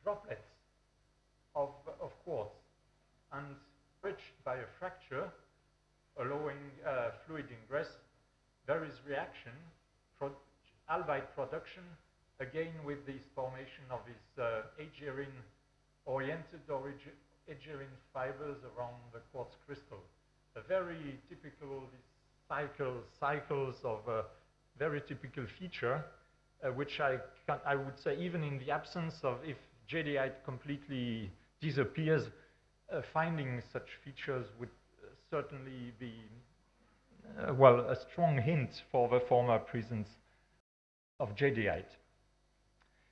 droplets of quartz. And bridged by a fracture, allowing fluid ingress, there is reaction, albite production, again with this formation of these Aegirine-oriented Aegirine fibers around the quartz crystal. A very typical, cycles of a very typical feature, which I would say even in the absence of, if jadeite completely disappears, finding such features would certainly be, well, a strong hint for the former presence of jadeite.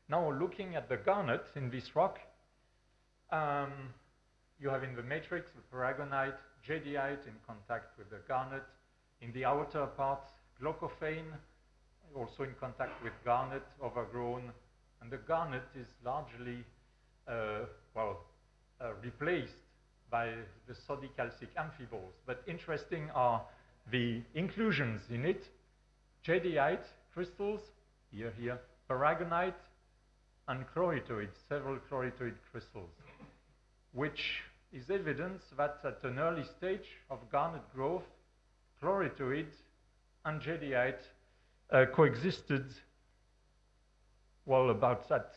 Now, looking at the garnet in this rock, you have in the matrix the paragonite, jadeite in contact with the garnet. In the outer part, glaucophane, also in contact with garnet, overgrown. And the garnet is largely, replaced by the sodicalcic amphiboles. But interesting are the inclusions in it. Jadeite crystals, here, paragonite, and chloritoid, several chloritoid crystals, which is evidence that at an early stage of garnet growth, chloritoid and jadeite coexisted, well, about that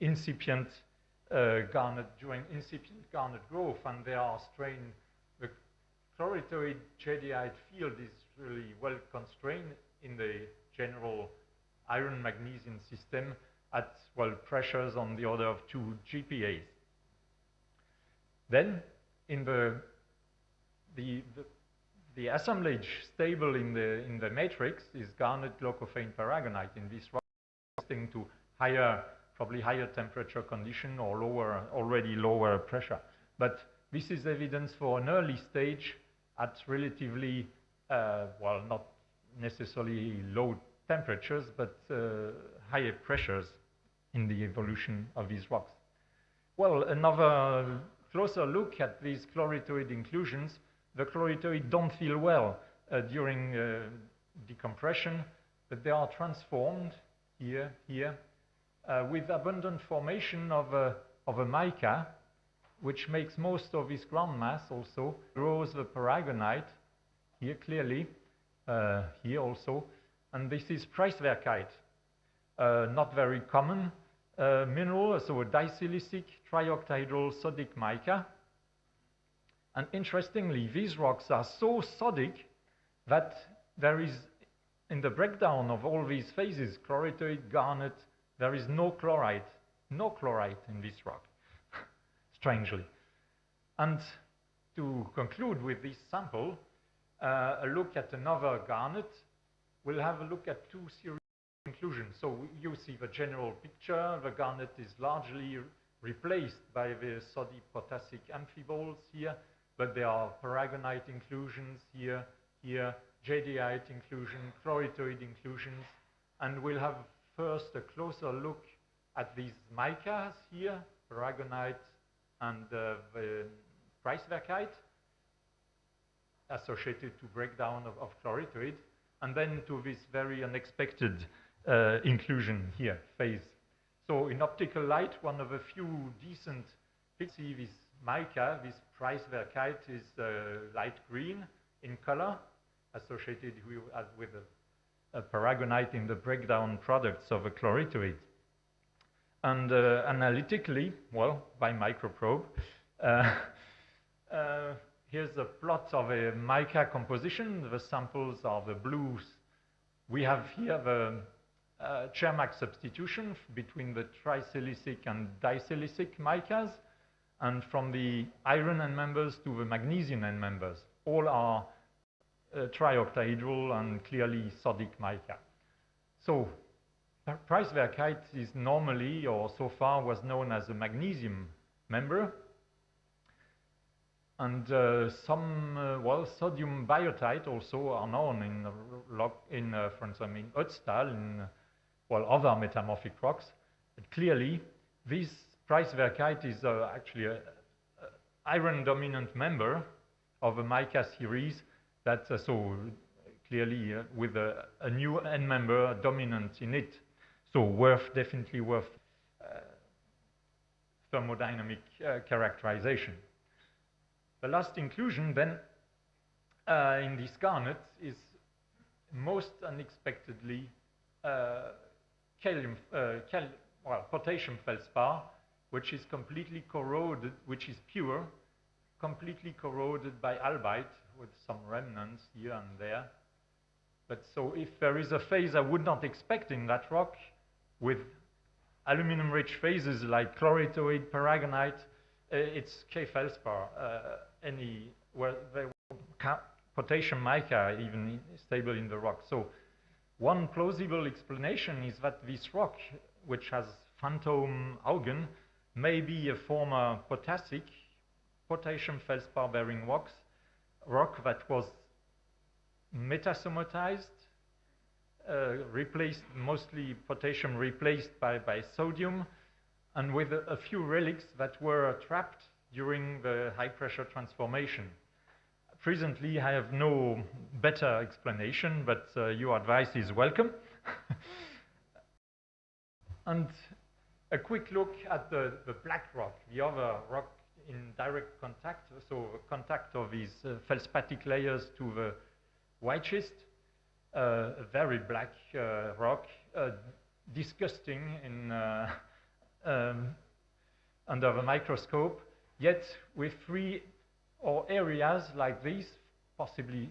incipient garnet, during incipient garnet growth, and they are strained. The chloritoid jadeite field is really well constrained in the general iron magnesium system at, well, pressures on the order of 2 GPa's. Then, in the assemblage stable in the matrix is garnet, glaucophane, paragonite in this rock, to probably higher temperature condition or already lower pressure. But this is evidence for an early stage at relatively, well, not necessarily low temperatures, but higher pressures in the evolution of these rocks. Well, another closer look at these chloritoid inclusions. The chloritoid don't feel well during decompression, but they are transformed here, with abundant formation of a mica, which makes most of its ground mass also, grows the paragonite, here clearly, here also, and this is Preiswerkite, not very common mineral, so a disilicic trioctahedral sodic mica. And interestingly, these rocks are so sodic that there is, in the breakdown of all these phases, chloritoid, garnet, there is no chlorite in this rock, strangely. And to conclude with this sample, a look at another garnet, we'll have a look at 2 series of inclusions. So you see the general picture. The garnet is largely replaced by the sodipotassic amphiboles here, but there are paragonite inclusions here, jadeite inclusion, chloritoid inclusions, and we'll have first a closer look at these micas here, paragonite and the Preiswerkite, associated to breakdown of chloritoid, and then to this very unexpected inclusion here, phase. So in optical light, one of a few decent, see this mica, this Preiswerkite is light green in color, associated with a paragonite in the breakdown products of a chloritoid. And analytically, well, by microprobe, here's a plot of a mica composition. The samples are the blues. We have here the Cermak substitution between the trisilicic and disilicic micas, and from the iron end members to the magnesium end members. All are trioctahedral and clearly sodic mica. So Preiswerkite is normally, or so far, was known as a magnesium member. And some, well, sodium biotite also are known for instance, in Ötztal, in, well, other metamorphic rocks. But clearly, this Preiswerkite is actually an iron-dominant member of a mica series that, so clearly with a new end member dominant in it. So definitely worth thermodynamic characterization. The last inclusion then in this garnet is most unexpectedly potassium feldspar, which is completely corroded, which is pure, completely corroded by albite with some remnants here and there. But so if there is a phase I would not expect in that rock with aluminum-rich phases like chloritoid, paragonite, it's K feldspar. Potassium mica even stable in the rock. So one plausible explanation is that this rock, which has phantom augen, may be a former potassium feldspar bearing rock that was metasomatized, replaced, mostly potassium replaced by sodium, and with a few relics that were trapped during the high pressure transformation. Presently, I have no better explanation, but your advice is welcome. And a quick look at the black rock, the other rock in direct contact, so contact of these feldspatic layers to the white schist, a very black rock, disgusting in, under the microscope, yet with three or areas like this, possibly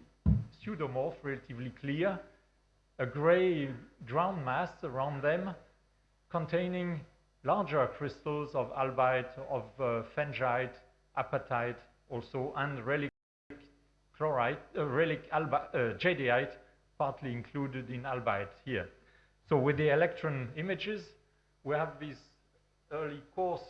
pseudomorph, relatively clear, a gray ground mass around them containing larger crystals of albite, of phengite, apatite also, and relic chlorite, jadeite, partly included in albite here. So with the electron images, we have these early coarse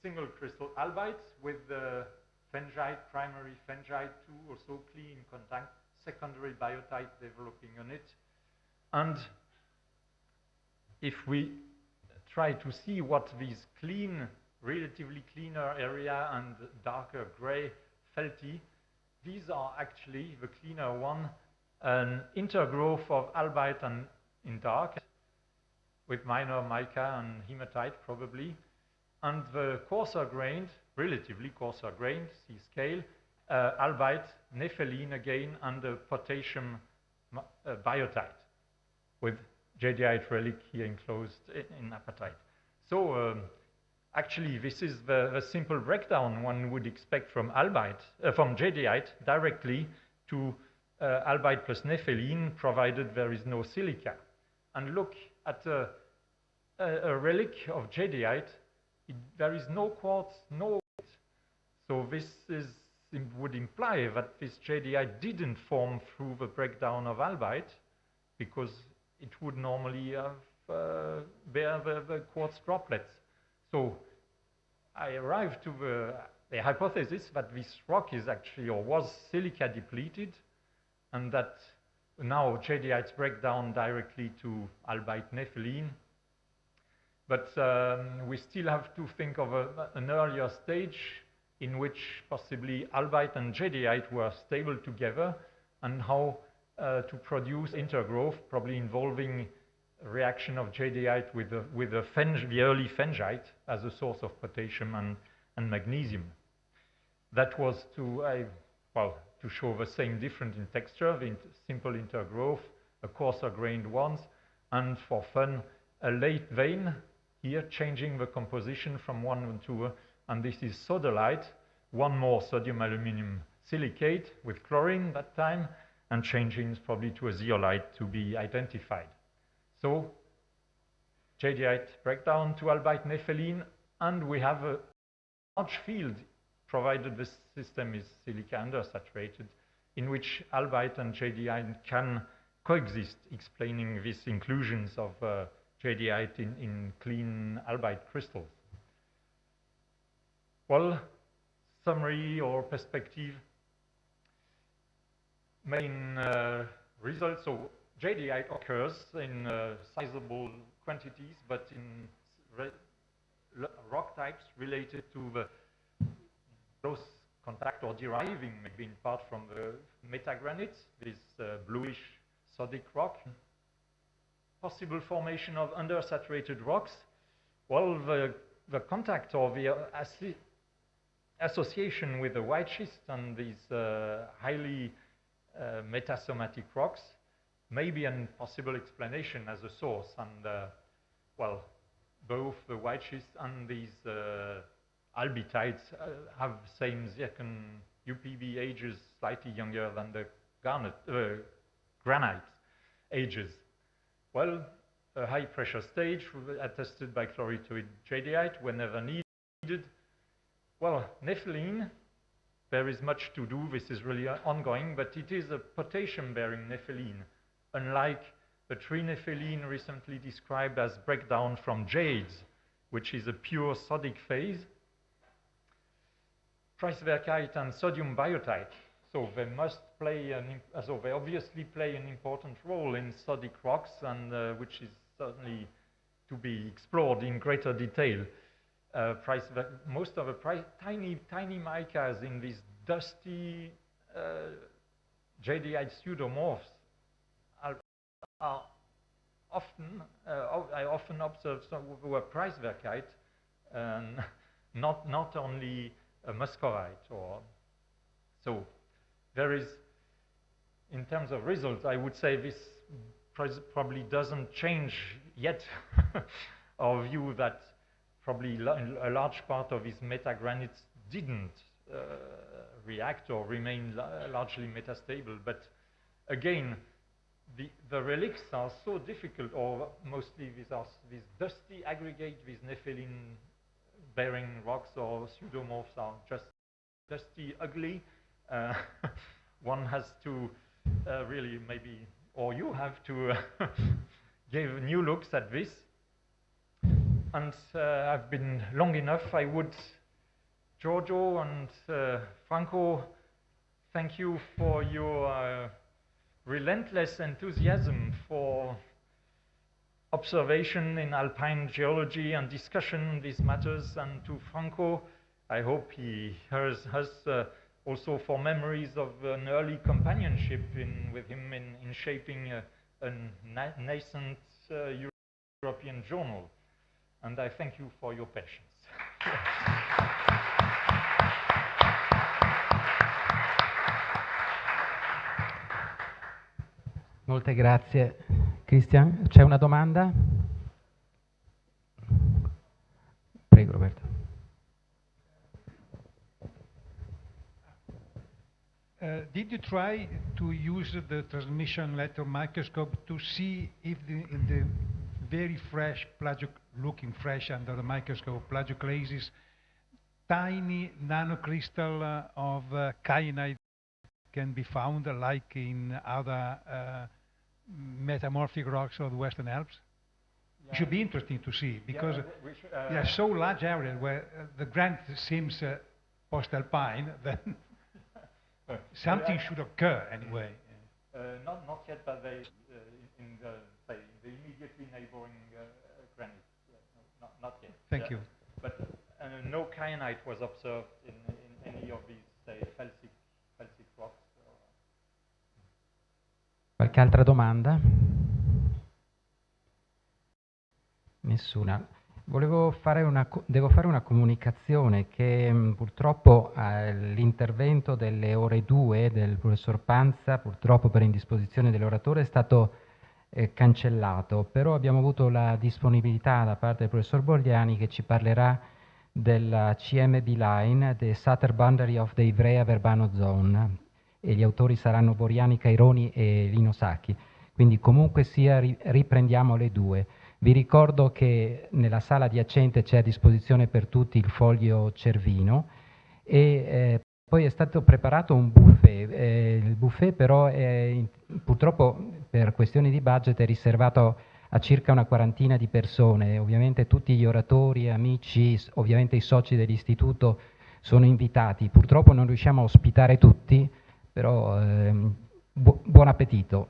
single crystal albites with the phengite, primary phengite too, also clean contact, secondary biotite developing on it. And if we try to see what these clean, relatively cleaner area and darker gray felty, these are actually the cleaner one, an intergrowth of albite and in dark with minor mica and hematite probably, and the coarser grained, relatively coarser grained, see scale, albite, nepheline again, and the potassium biotite with jadeite relic here enclosed in apatite. So actually this is the simple breakdown one would expect from albite, from jadeite directly to albite plus nepheline, provided there is no silica. And look at a relic of jadeite, there is no quartz, no. So this would imply that this jadeite didn't form through the breakdown of albite, because it would normally have bear the quartz droplets. So I arrived to the hypothesis that this rock is actually, or was, silica depleted, and that now jadeites break down directly to albite nepheline. But we still have to think of an earlier stage in which possibly albite and jadeite were stable together, and how to produce intergrowth, probably involving a reaction of jadeite with the early phengite as a source of potassium and magnesium. That was to show the same difference in texture, the simple intergrowth, a coarser grained ones, and for fun, a late vein here changing the composition from one to, and this is sodalite, one more sodium aluminum silicate with chlorine that time, and changing probably to a zeolite to be identified. So jadeite breakdown to albite nepheline, and we have a large field, provided the system is silica undersaturated, in which albite and jadeite can coexist, explaining these inclusions of jadeite in clean albite crystals. Well, summary or perspective. Main results, so jadeite occurs in sizable quantities, but in rock types related to the close contact or deriving, maybe in part from the metagranites, this bluish sodic rock. Possible formation of undersaturated rocks. Well, the contact or the association with the white schist and these highly metasomatic rocks may be a possible explanation as a source. And well, both the white schist and these albitites have the same zircon UPB ages slightly younger than the granite ages. Well, a high pressure stage attested by chloritoid jadeite whenever needed. Well, nepheline, there is much to do. This is really ongoing, but it is a potassium-bearing nepheline, unlike the trinepheline recently described as breakdown from jades, which is a pure sodic phase. Preiswerkite and sodium biotite, so they must play they obviously play an important role in sodic rocks, and which is certainly to be explored in greater detail. Most of the tiny micas in these dusty jadeite pseudomorphs are often, I often observe some who are Preiswerkite, not only a muscovite. Or so there is, in terms of results, I would say this probably doesn't change yet our view that probably a large part of these metagranites didn't react or remain largely metastable. But again, the relics are so difficult, or mostly these dusty aggregate, these nepheline-bearing rocks or pseudomorphs are just dusty, ugly. One has to really maybe, or you have to give new looks at this. And I've been long enough. I would, Giorgio and Franco, thank you for your relentless enthusiasm for observation in alpine geology and discussion on these matters. And to Franco, I hope he hears us also for memories of an early companionship with him in shaping a nascent European journal. And I thank you for your patience. Molte grazie. Christian, c'è una domanda? Prego, Roberto. Did you try to use the transmission electron microscope to see if in the very fresh, looking fresh under the microscope, plagioclases, tiny nanocrystal of kyanite can be found like in other metamorphic rocks of the Western Alps? Yeah. It should be interesting to see, because there are so large areas where the granite seems post-alpine, then something should occur anyway. Not yet, but they in the immediately neighboring granite. Not yet. Thank you. But no kyanite was observed in any of these, say, felsic rocks. Qualche altra domanda? Nessuna. Devo fare una comunicazione che purtroppo l'intervento delle ore 2 del professor Panza, purtroppo per indisposizione dell'oratore, è stato cancellato, però abbiamo avuto la disponibilità da parte del professor Bogliani, che ci parlerà della CMB Line, the Southern Boundary of the Ivrea-Verbano Zone, e gli autori saranno Boriani, Caironi e Lino Sacchi. Quindi comunque sia riprendiamo alle 2. Vi ricordo che nella sala adiacente c'è a disposizione per tutti il foglio Cervino e poi è stato preparato un buffet. Il buffet però purtroppo per questioni di budget è riservato a circa una quarantina di persone. Ovviamente tutti gli oratori, amici, ovviamente i soci dell'istituto sono invitati. Purtroppo non riusciamo a ospitare tutti, però buon appetito.